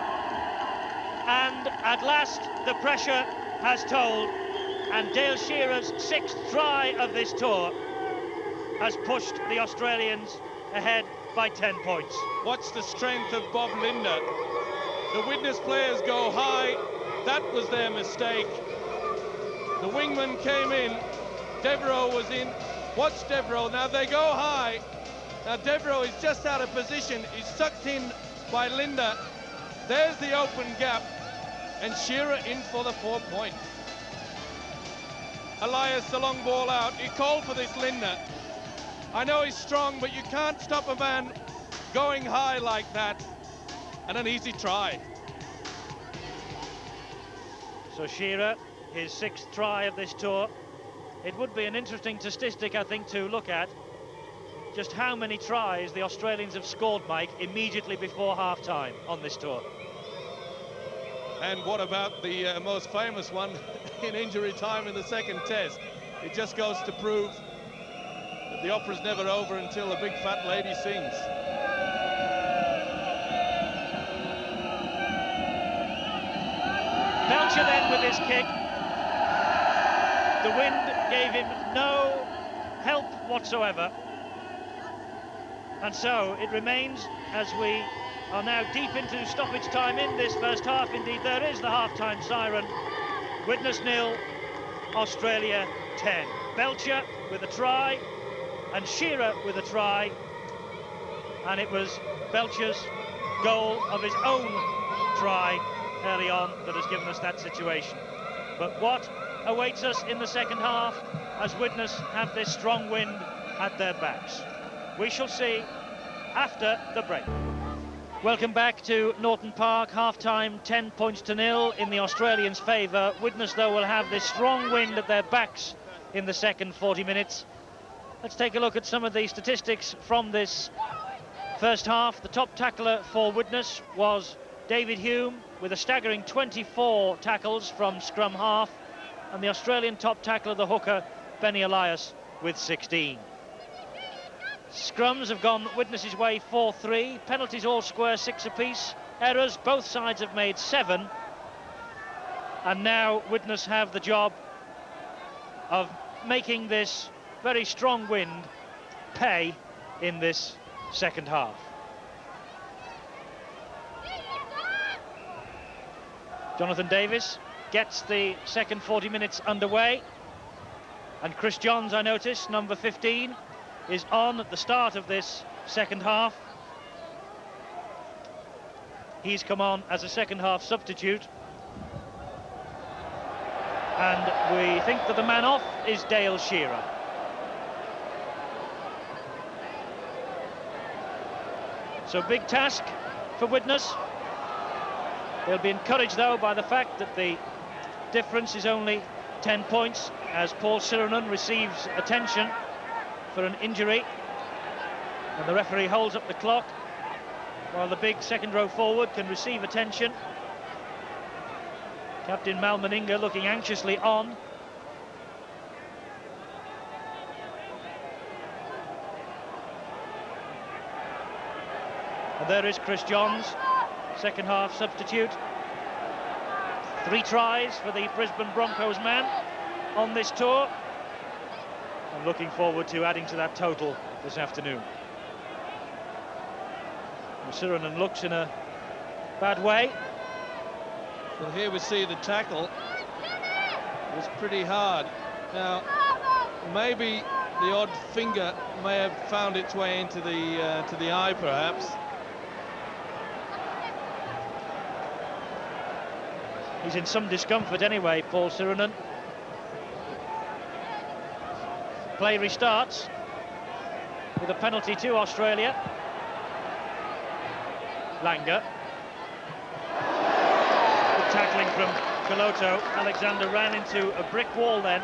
And at last the pressure has told. And Dale Shearer's 6th try of this tour has pushed the Australians ahead by 10 points. Watch the strength of Bob Lindner. The Widnes players go high. That was their mistake. The wingman came in. Devereux was in. Watch Devereux. Now they go high. Now Devereux is just out of position. He's sucked in by Lindner. There's the open gap. And Shearer in for the 4 points. Elias, the long ball out. He called for this Lindner. I know he's strong, but you can't stop a man going high like that. And an easy try. So Shearer, his 6th try of this tour. It would be an interesting statistic, I think, to look at. Just how many tries the Australians have scored, Mike, immediately before half-time on this tour. And what about the most famous one in injury time in the second test? It just goes to prove that the opera's never over until a big fat lady sings. Belcher then with his kick. The wind gave him no help whatsoever. And so it remains, as we are now deep into stoppage time in this first half. Indeed, there is the half-time siren. Widnes 0, Australia 10. Belcher with a try, and Shearer with a try. And it was Belcher's goal of his own try early on that has given us that situation. But what awaits us in the second half as Widnes have this strong wind at their backs? We shall see after the break. Welcome back to Naughton Park. Half-time, 10 points to 0 in the Australians' favour. Widnes, though, will have this strong wind at their backs in the second 40 minutes. Let's take a look at some of the statistics from this first half. The top tackler for Widnes was David Hume with a staggering 24 tackles from scrum half, and the Australian top tackler, the hooker, Benny Elias, with 16. Scrums have gone Widnes' way 4-3, penalties all square 6 apiece, errors both sides have made 7, and now Widnes have the job of making this very strong wind pay in this second half. Jonathan Davies gets the second 40 minutes underway, and Chris Johns, I notice, number 15, is on at the start of this second half. He's come on as a second half substitute, and we think that the man off is Dale Shearer. So big task for Widnes. They'll be encouraged, though, by the fact that the difference is only 10 points, as Paul Sorenson receives attention for an injury, and the referee holds up the clock while the big second row forward can receive attention. Captain Mal Meninga looking anxiously on. And there is Chris Johns, second half substitute. 3 tries for the Brisbane Broncos man on this tour. I'm looking forward to adding to that total this afternoon. Sorenson looks in a bad way. Well, here we see the tackle. It was pretty hard. Now, maybe the odd finger may have found its way into the to the eye, perhaps. He's in some discomfort anyway, Paul Sorenson. Play restarts with a penalty to Australia. Langer. Good tackling from Koloto. Alexander ran into a brick wall then.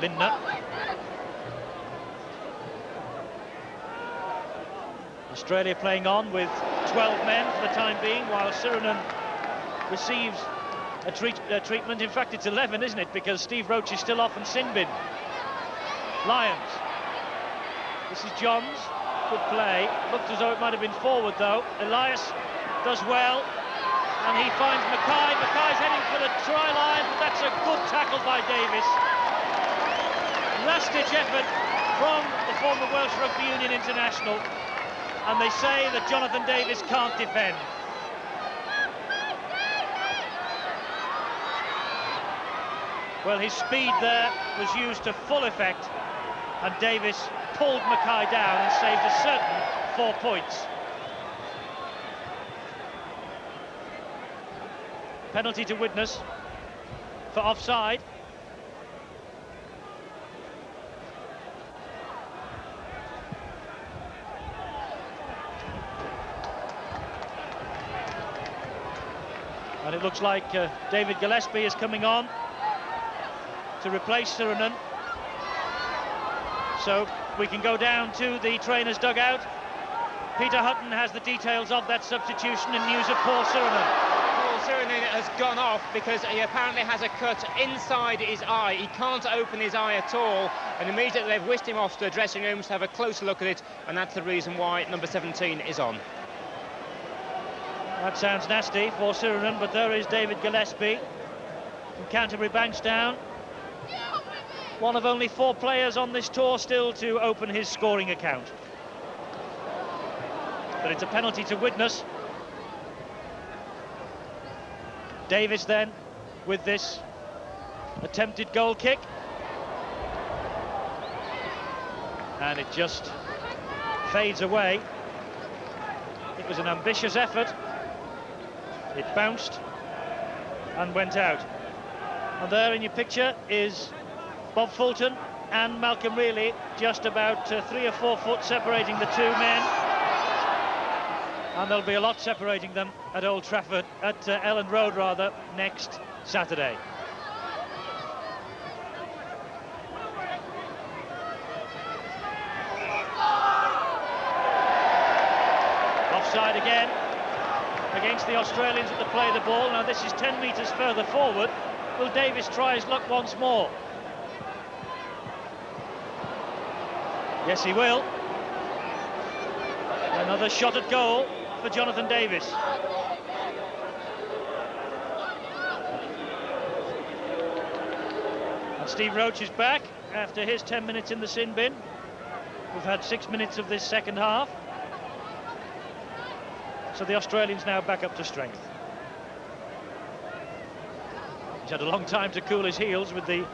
Lindner. Australia playing on with 12 men for the time being, while Sorenson receives a treatment. In fact, it's 11, isn't it? Because Steve Roach is still off and sin bin. Lyons. This is Johns. Good play. Looked as though it might have been forward, though. Elias does well, and he finds Mackay. Mackay's heading for the try line, but that's a good tackle by Davies. Last-ditch effort from the former Welsh Rugby Union international, and they say that Jonathan Davies can't defend. Well, his speed there was used to full effect, and Davies pulled Mackay down and saved a certain 4 points. Penalty to Widnes for offside. And it looks like David Gillespie is coming on to replace Sorenson. So we can go down to the trainer's dugout. Peter Hutton has the details of that substitution and news of Paul Sorenson. Paul Sorenson has gone off because he apparently has a cut inside his eye. He can't open his eye at all, and immediately they've whisked him off to the dressing rooms to have a closer look at it, and that's the reason why number 17 is on. That sounds nasty for Sorenson, but there is David Gillespie from Canterbury Bankstown. One of only 4 players on this tour still to open his scoring account. But it's a penalty to Widnes. Davies then with this attempted goal kick. And it just fades away. It was an ambitious effort. It bounced and went out. And there in your picture is Bob Fulton and Malcolm Reilly, just about 3 or 4 foot separating the two men. And there'll be a lot separating them at Old Trafford, at Elland Road rather, next Saturday. Offside again against the Australians at the play of the ball. Now this is 10 metres further forward. Will Davies try his luck once more? Yes, he will. Another shot at goal for Jonathan Davies. And Steve Roach is back after his 10 minutes in the sin bin. We've had 6 minutes of this second half. So the Australians now back up to strength. He's had a long time to cool his heels with the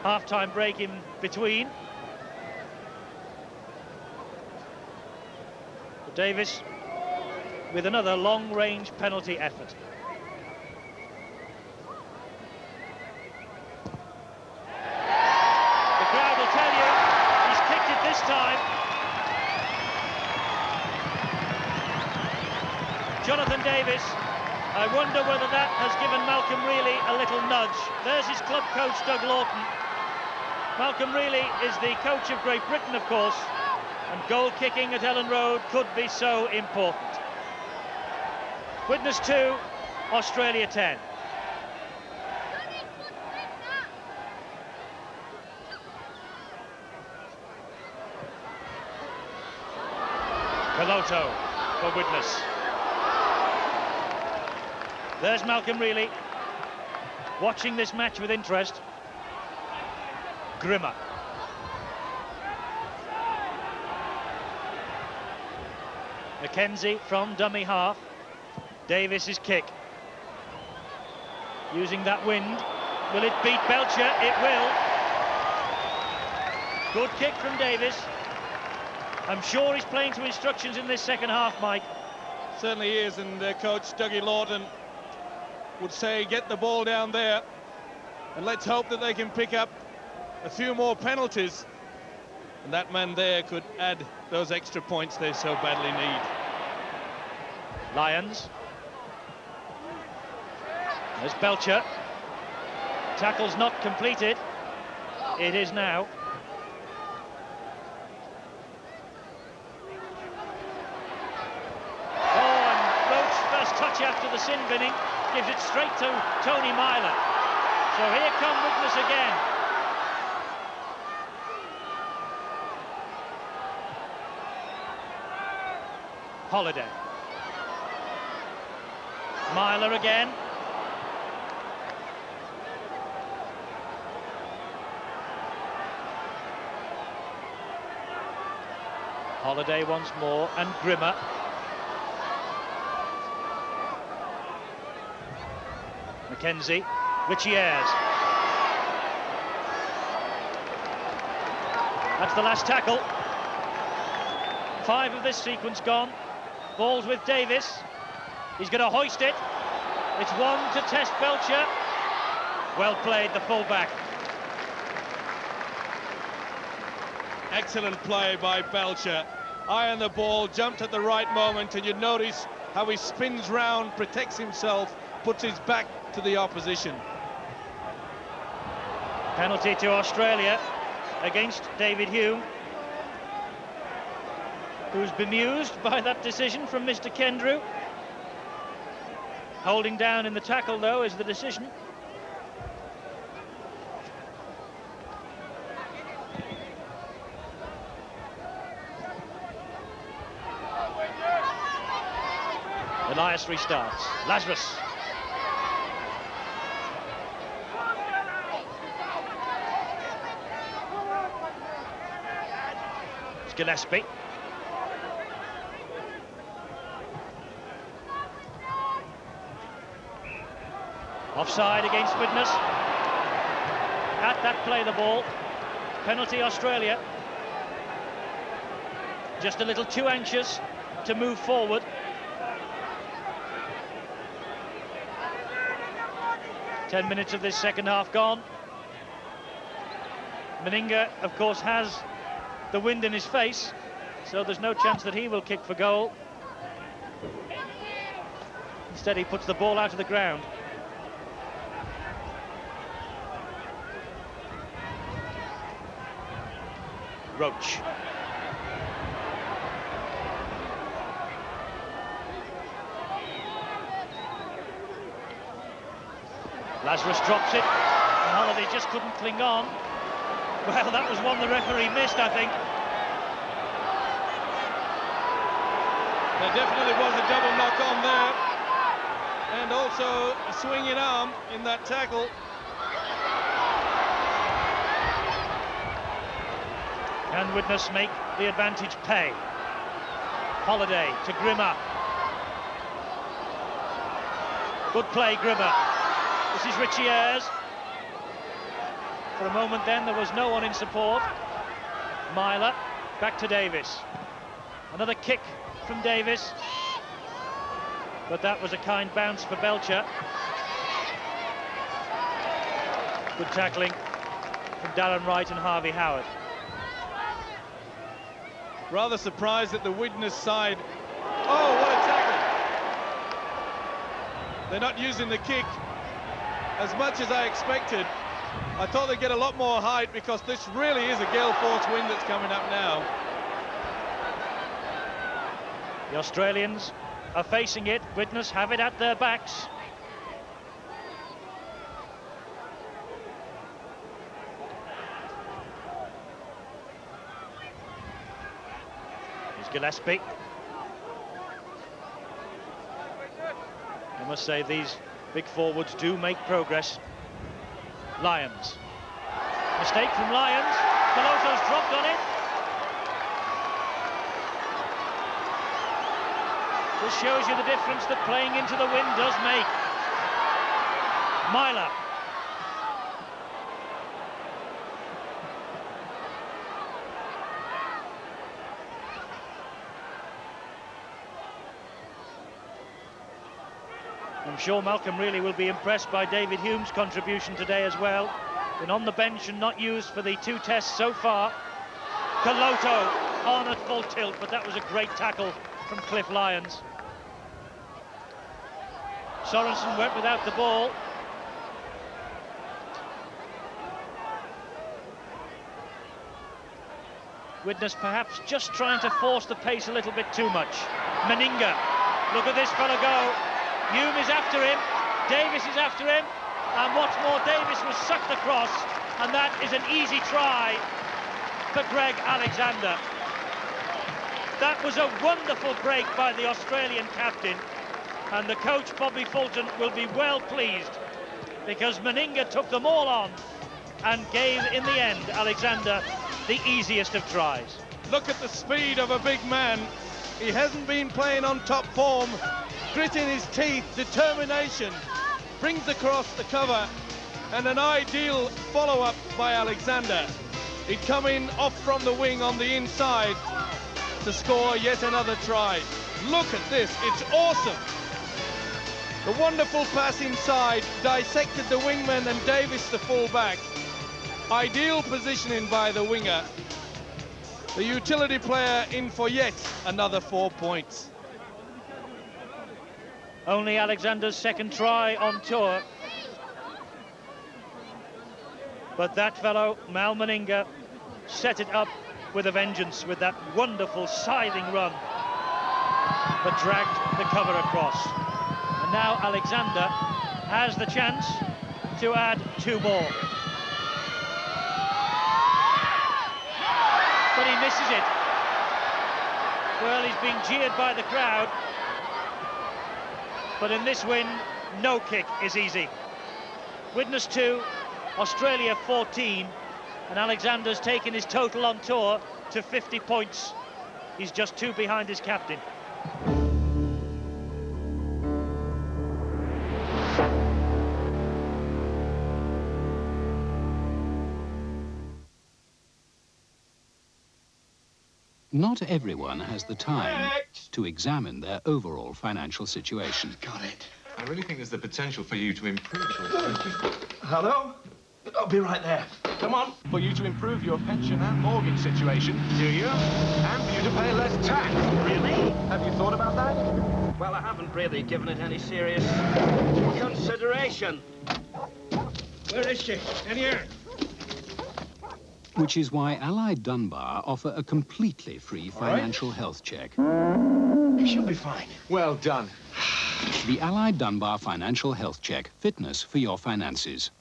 half-time break in between. But Davies with another long-range penalty effort. The crowd will tell you he's kicked it this time. Jonathan Davies, I wonder whether that has given Malcolm Reilly a little nudge. There's his club coach, Doug Lawton. Malcolm Reilly is the coach of Great Britain, of course, and goal kicking at Elland Road could be so important. Widnes 2, Australia 10. Koloto for Widnes. There's Malcolm Reilly, watching this match with interest. Grimmer. McKenzie from dummy half. Davies' kick. Using that wind. Will it beat Belcher? It will. Good kick from Davies. I'm sure he's playing to instructions in this second half, Mike. Certainly is, and coach Dougie Lawton would say get the ball down there and let's hope that they can pick up a few more penalties, and that man there could add those extra points they so badly need. Lyons. There's Belcher. Tackle's not completed. It is now. Touch after the sin binning, gives it straight to Tony Myler. So here come Widnes again. Holiday. Myler again. Holiday once more, and Grimmer. McKenzie, Richie Ayres. That's the last tackle. 5 of this sequence gone. Ball's with Davies. He's going to hoist it. It's 1 to test Belcher. Well played, the full-back. Excellent play by Belcher. Eye on the ball, jumped at the right moment, and you notice how he spins round, protects himself, puts his back to the opposition. Penalty to Australia against David Hume, who's bemused by that decision from Mr. Kendrew. Holding down in the tackle, though, is the decision. Elias restarts. Lazarus. Gillespie. Offside against Widnes. At that play the ball. Penalty Australia. Just a little too anxious to move forward. Ten minutes of this second half gone. Meninga, of course, has the wind in his face, so there's no chance that he will kick for goal. Instead, he puts the ball out of the ground. Roach. Lazarus drops it, and Holiday just couldn't cling on. Well, that was one the referee missed, I think. There definitely was a double knock on there, and also a swinging arm in that tackle. Can Widnes make the advantage pay? Holiday to Grimmer. Good play, Grimmer. This is Richie Ayres. For a moment then, there was no one in support. Myler, back to Davies. Another kick from Davies. But that was a kind bounce for Belcher. Good tackling from Darren Wright and Harvey Howard. Rather surprised at the Widnes side. Oh, what a tackle! They're not using the kick as much as I expected. I thought they'd get a lot more height because this really is a gale force wind that's coming up now. The Australians are facing it. Widnes have it at their backs. Here's Gillespie. I must say these big forwards do make progress. Lyons. Mistake from Lyons. Peloso's dropped on it. Just shows you the difference that playing into the wind does make. Myler. I'm sure Malcolm really will be impressed by David Hume's contribution today as well. Been on the bench and not used for the 2 tests so far. Kaloto on at full tilt, but that was a great tackle from Cliff Lyons. Sorenson went without the ball. Widnes perhaps just trying to force the pace a little bit too much. Meninga, look at this fellow go. Hume is after him, Davis is after him, and what's more, Davis was sucked across, and that is an easy try for Greg Alexander. That was a wonderful break by the Australian captain, and the coach, Bobby Fulton, will be well pleased, because Meninga took them all on and gave, in the end, Alexander the easiest of tries. Look at the speed of a big man. He hasn't been playing on top form. Grit in his teeth, determination, brings across the cover, and an ideal follow-up by Alexander. He'd come in off from the wing on the inside to score yet another try. Look at this, it's awesome. The wonderful pass inside, dissected the wingman and Davis the fullback. Ideal positioning by the winger. The utility player in for yet another 4 points. Only Alexander's second try on tour. But that fellow, Mal Meninga, set it up with a vengeance with that wonderful scything run that dragged the cover across. And now Alexander has the chance to add 2 more. But he misses it. Well, he's being jeered by the crowd. But in this win, no kick is easy. Widnes 2, Australia 14, and Alexander's taken his total on tour to 50 points. He's just 2 behind his captain. Not everyone has the time to examine their overall financial situation. Got it. I really think there's the potential for you to improve your... Hello? I'll be right there. Come on. For you to improve your pension and mortgage situation, do you? And for you to pay less tax. Really? Have you thought about that? Well, I haven't really given it any serious consideration. Where is she? In here. Which is why Allied Dunbar offer a completely free financial health check. She'll be fine. Well done. The Allied Dunbar Financial Health Check. Fitness for your finances.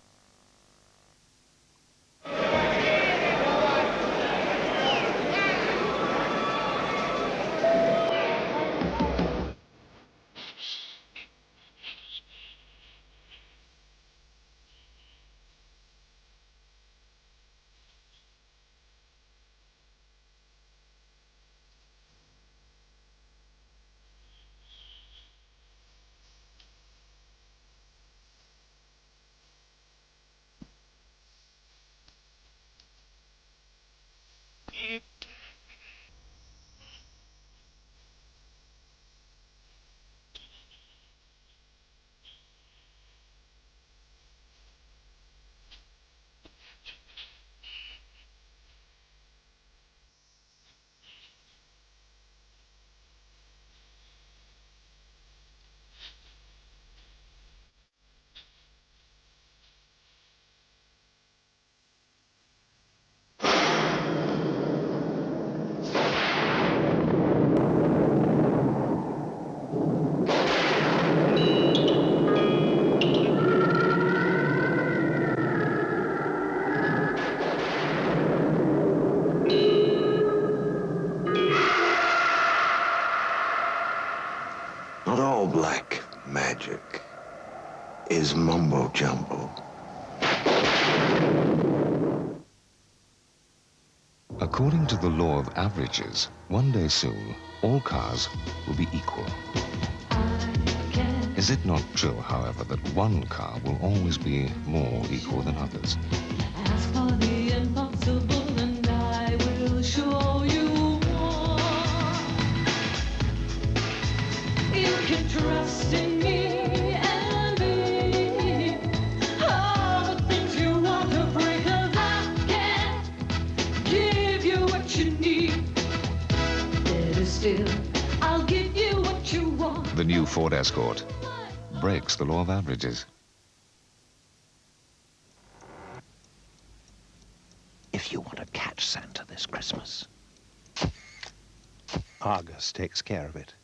Not all black magic is mumbo-jumbo. A According to the law of averages, one day soon, all cars will be equal. Is it not true, however, that one car will always be more equal than others? Ask for the impossible and I will show you more. You can trust in me and me. All the things you want to bring, 'cause I can give you what you need. Better still, I'll give you what you want. The new Ford Escort breaks the law of averages. If you want to catch Santa this Christmas, Argus takes care of it.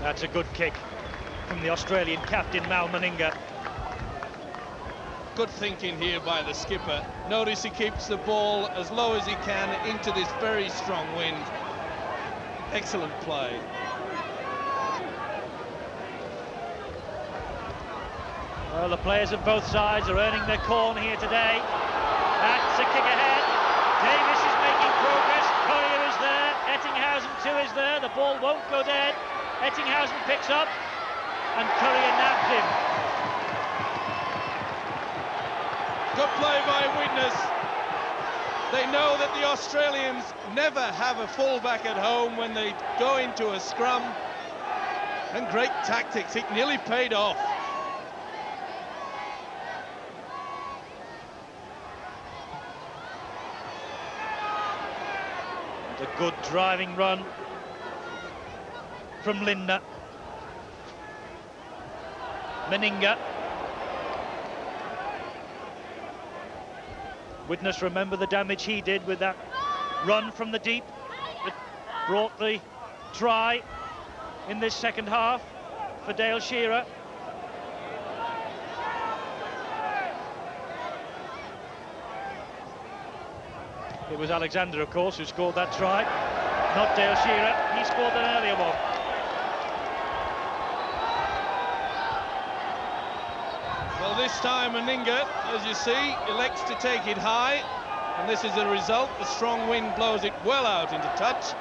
That's a good kick from the Australian captain, Mal Meninga. Good thinking here by the skipper. Notice he keeps the ball as low as he can into this very strong wind. Excellent play. Well, the players of both sides are earning their corn here today. That's a kick ahead. Davies is making progress. Currier is there. Ettinghausen too is there. The ball won't go dead. Ettinghausen picks up, and Currier nabbed him. Good play by Widnes. They know that the Australians never have a fullback at home when they go into a scrum. And great tactics, it nearly paid off. And a good driving run from Lindner. Meninga. Widnes, remember the damage he did with that run from the deep that brought the try in this second half for Dale Shearer. It was Alexander, of course, who scored that try, not Dale Shearer. He scored an earlier one. Well, this time Meninga, as you see, elects to take it high, and this is the result. The strong wind blows it well out into touch.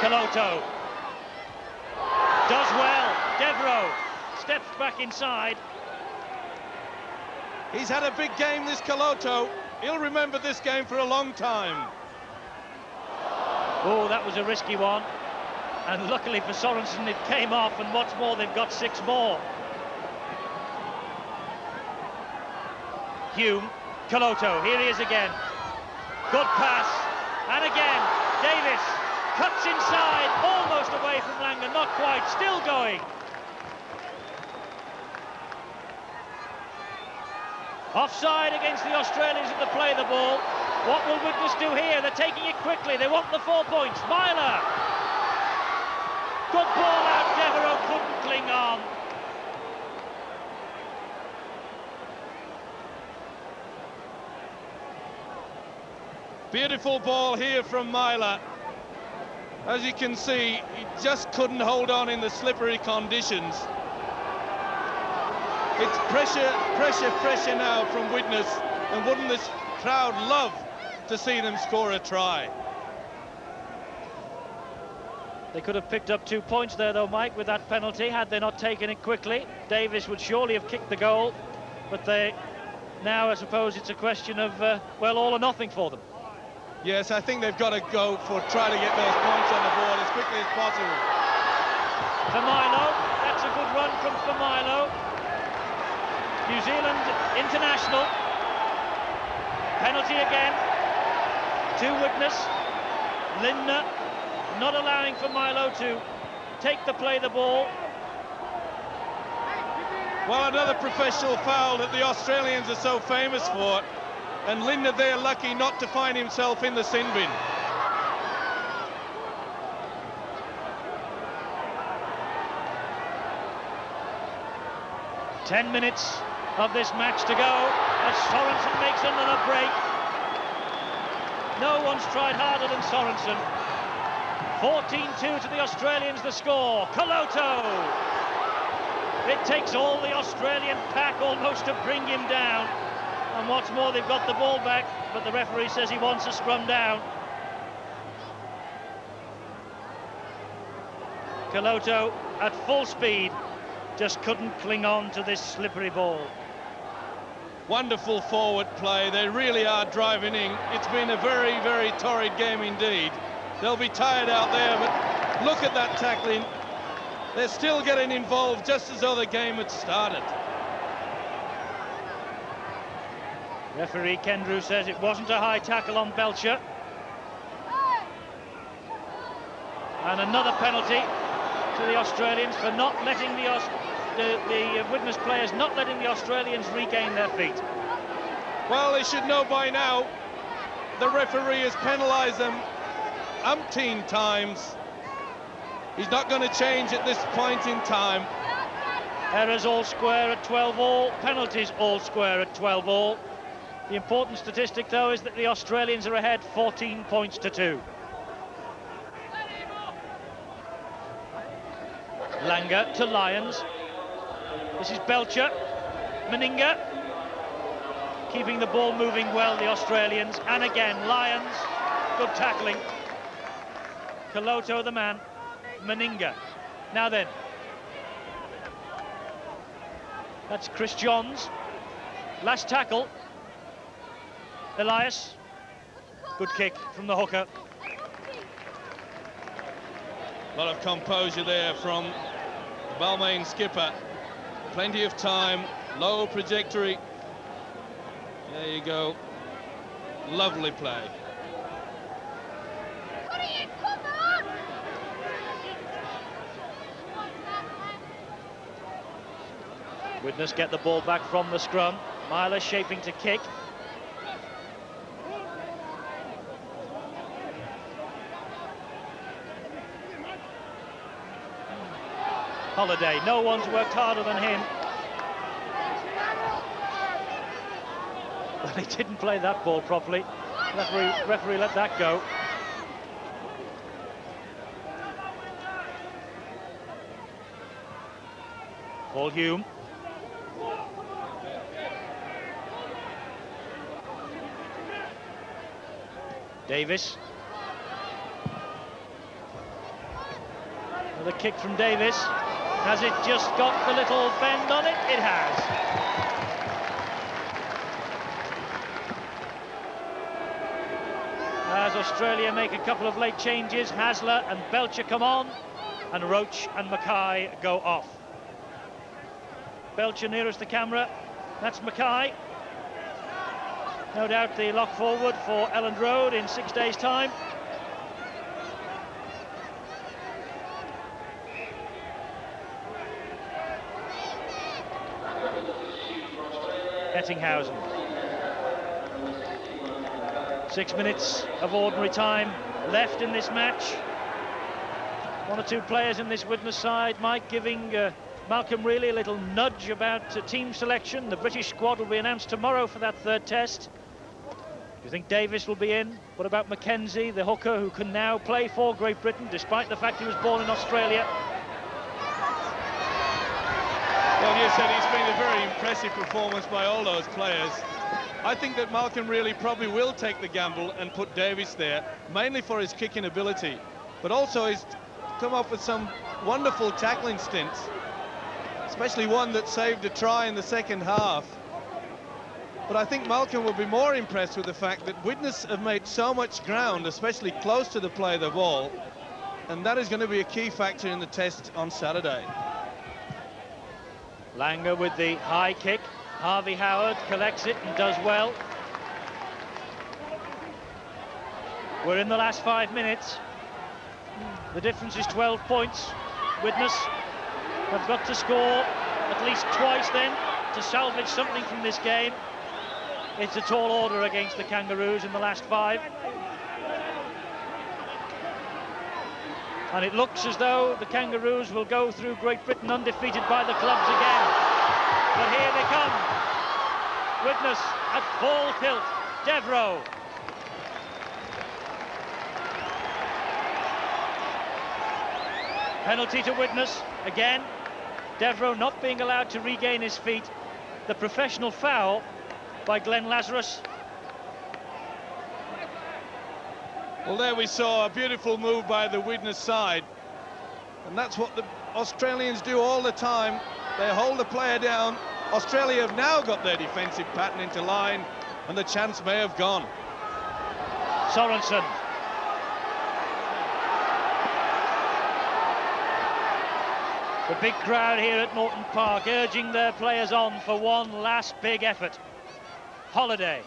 Caloto does well. Devereux steps back inside. He's had a big game, this Caloto. He'll remember this game for a long time. Oh, that was a risky one. And luckily for Sorenson, it came off, and what's more, they've got 6 more. Hume, Caloto, here he is again. Good pass, and again, Davis cuts inside, almost away from Langer, not quite, still going. Offside against the Australians at the play the ball. What will Widnes do here? They're taking it quickly, they want the 4 points. Myler! Good ball out, Devereux couldn't cling on. Beautiful ball here from Myler. As you can see, he just couldn't hold on in the slippery conditions. It's pressure now from Widnes, and wouldn't this crowd love to see them score a try? They could have picked up 2 points there, though, Mike, with that penalty, had they not taken it quickly. Davis would surely have kicked the goal, but they now, I suppose, it's a question of, well, all or nothing for them. Yes, I think they've got to go for trying to get those points on the board as quickly as possible. Familo, that's a good run from Familo. New Zealand international. Penalty again to Widnes. Lindner not allowing for Milo to take the play the ball. Well, another professional foul that the Australians are so famous for, and Lindner there lucky not to find himself in the sin bin. 10 minutes of this match to go as Sorenson makes another break. No one's tried harder than Sorenson. 14-2 to the Australians, the score. Koloto! It takes all the Australian pack almost to bring him down. And what's more, they've got the ball back, but the referee says he wants a scrum down. Koloto, at full speed, just couldn't cling on to this slippery ball. Wonderful forward play. They really are driving in. It's been a very, very torrid game indeed. They'll be tired out there, but look at that tackling. They're still getting involved just as though the game had started. Referee Kangaroo says it wasn't a high tackle on Belcher. And another penalty to the Australians for not letting the Widnes players not letting the Australians regain their feet. Well, they should know by now the referee has penalised them umpteen times. He's not going to change at this point in time. Errors all square at 12 all, penalties all square at 12 all. The important statistic, though, is that the Australians are ahead 14 points to 2. Langer to Lyons. This is Belcher. Meninga. Keeping the ball moving well, the Australians. And again, Lyons. Good tackling. Koloto the man. Meninga. Now then. That's Chris Johns. Last tackle. Elias. Good kick from the hooker. A lot of composure there from the Balmain skipper. Plenty of time, low trajectory. There you go. Lovely play. Widnes get the ball back from the scrum. Myler shaping to kick. Holiday, no one's worked harder than him. But he didn't play that ball properly. Referee let that go. Paul Hume. Davis. Another kick from Davis. Has it just got the little bend on it? It has. As Australia make a couple of late changes, Hasler and Belcher come on, and Roach and Mackay go off. Belcher nearest the camera, that's Mackay. No doubt the lock forward for Elland Road in 6 days' time. Ettinghausen. 6 minutes of ordinary time left in this match. One or two players in this Widnes side, Mike, giving Malcolm Reilly a little nudge about team selection. The British squad will be announced tomorrow for that third test. Do you think Davis will be in? What about Mackenzie, the hooker, who can now play for Great Britain, despite the fact he was born in Australia? Well, yes, Eddie, it's been a very impressive performance by all those players. I think that Malcolm really probably will take the gamble and put Davis there, mainly for his kicking ability, but also he's come up with some wonderful tackling stints, especially one that saved a try in the second half. But I think Malcolm will be more impressed with the fact that Widnes have made so much ground, especially close to the play of the ball, and that is going to be a key factor in the test on Saturday. Langer with the high kick. Harvey Howard collects it and does well. We're in the last 5 minutes. The difference is 12 points. Widnes have got to score at least twice then to salvage something from this game. It's a tall order against the Kangaroos in the last 5. And it looks as though the Kangaroos will go through Great Britain undefeated by the clubs again. But here they come. Widnes at full tilt. Devereux. Penalty to Widnes again. Devereux not being allowed to regain his feet. The professional foul by Glenn Lazarus. Well, there we saw a beautiful move by the Widnes side. And that's what the Australians do all the time. They hold the player down. Australia have now got their defensive pattern into line, and the chance may have gone. Sorenson. The big crowd here at Naughton Park urging their players on for one last big effort. Holiday.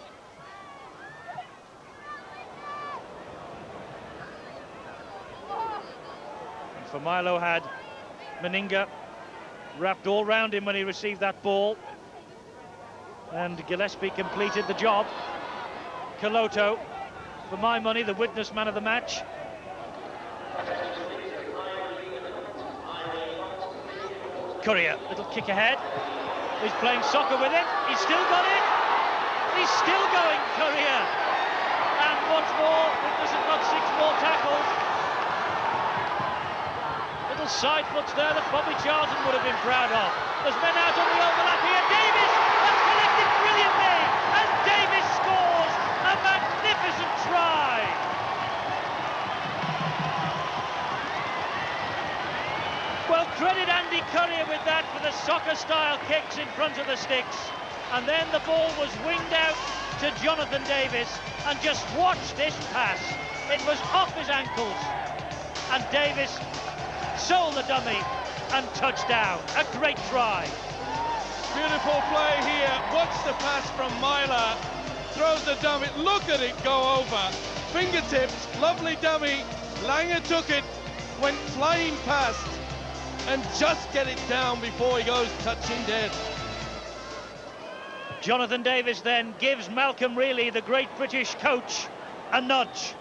And for Milo had Meninga wrapped all round him when he received that ball. And Gillespie completed the job. Koloto, for my money, the Widnes man of the match. Currier, little kick ahead. He's playing soccer with it. He's still got it. He's still going, Currier. And once more, Widnes has got 6 more tackles. Little side foots there that Bobby Charlton would have been proud of. There's men out on the overlap here. Davies has collected brilliantly. And Davies scores a magnificent try. Well, credit Andy Currier with that for the soccer-style kicks in front of the sticks. And then the ball was winged out to Jonathan Davies. And just watch this pass. It was off his ankles. And Davies sold the dummy and touchdown. A great try. Beautiful play here. Watch the pass from Myler. Throws the dummy. Look at it go over. Fingertips. Lovely dummy. Langer took it. Went flying past. And just get it down before he goes touching dead. Jonathan Davies then gives Malcolm Reilly, the great British coach, a nudge.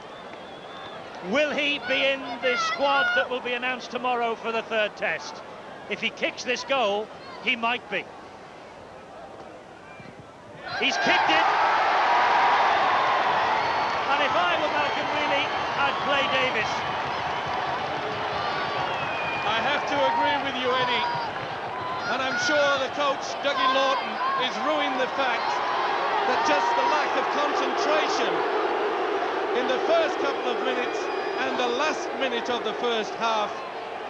Will he be in the squad that will be announced tomorrow for the 3rd test? If he kicks this goal, he might be. He's kicked it. And if I were Malcolm Reilly, I'd play Davies. I have to agree with you, Eddie. And I'm sure the coach, Dougie Lawton, is ruining the fact that just the lack of concentration in the first couple of minutes and the last minute of the first half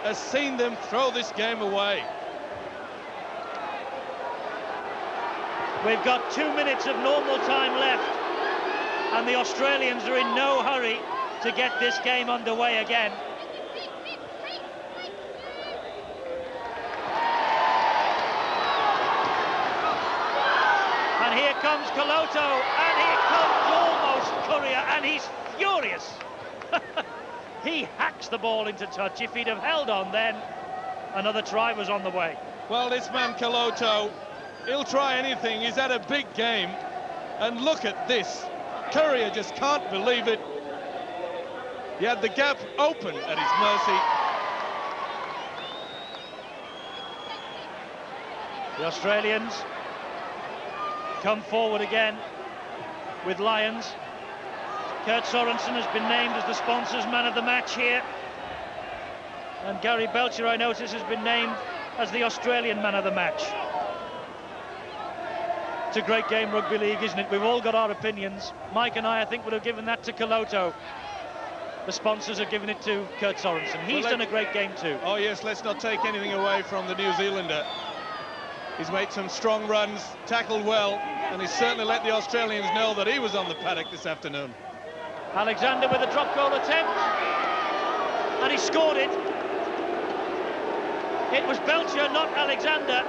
has seen them throw this game away. We've got 2 minutes of normal time left, and the Australians are in no hurry to get this game underway again. And here comes Koloto, and here comes almost Currier, and he's furious. He hacks the ball into touch. If he'd have held on then, another try was on the way. Well, this man Koloto, he'll try anything. He's had a big game. And look at this. Currier just can't believe it. He had the gap open at his mercy. The Australians come forward again with Lions. Kurt Sorensen has been named as the sponsors man of the match here. And Gary Belcher, I notice, has been named as the Australian man of the match. It's a great game, rugby league, isn't it? We've all got our opinions. Mike and I think, would have given that to Koloto. The sponsors have given it to Kurt Sorensen. He's done a great game too. Oh yes, let's not take anything away from the New Zealander. He's made some strong runs, tackled well, and he's certainly let the Australians know that he was on the paddock this afternoon. Alexander with a drop goal attempt, and he scored it. It was Belcher, not Alexander.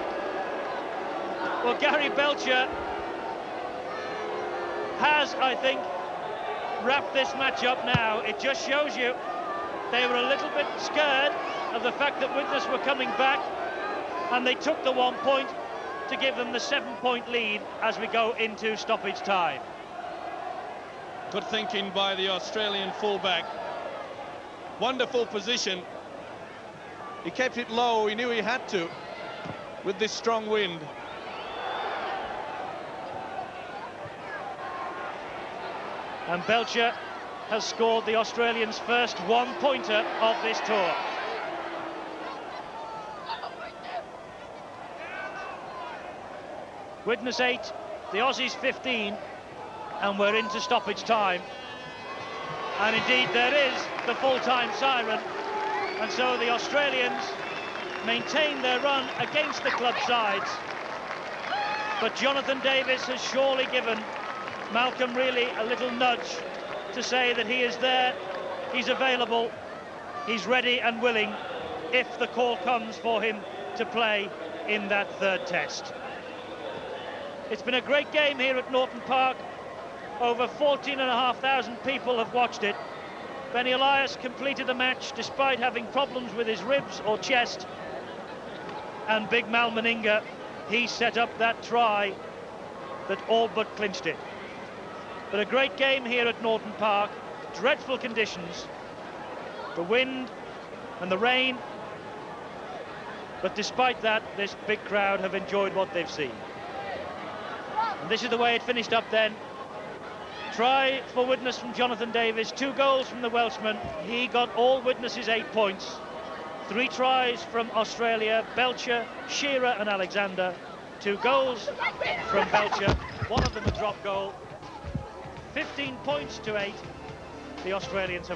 Well, Gary Belcher has, I think, wrapped this match up now. It just shows you they were a little bit scared of the fact that Widnes were coming back, and they took the 1 point to give them the 7-point lead as we go into stoppage time. Good thinking by the Australian fullback. Wonderful position. He kept it low, he knew he had to, with this strong wind. And Belcher has scored the Australians' first one-pointer of this tour. Widnes 8, the Aussies 15, and we're into stoppage time. And indeed there is the full-time siren, and so the Australians maintain their run against the club sides. But Jonathan Davies has surely given Malcolm Reilly a little nudge to say that he is there, he's available, he's ready and willing if the call comes for him to play in that third test. It's been a great game here at Naughton Park. Over 14,500 people have watched it. Benny Elias completed the match despite having problems with his ribs or chest. And Big Mal Meninga, he set up that try that all but clinched it. But a great game here at Naughton Park. Dreadful conditions, the wind and the rain. But despite that, this big crowd have enjoyed what they've seen. And this is the way it finished up then. Try for Widnes from Jonathan Davies, 2 goals from the Welshman. He got all Widnes' 8 points. 3 tries from Australia, Belcher, Shearer and Alexander. 2 goals from Belcher, one of them a drop goal. 15 points to 8. The Australians have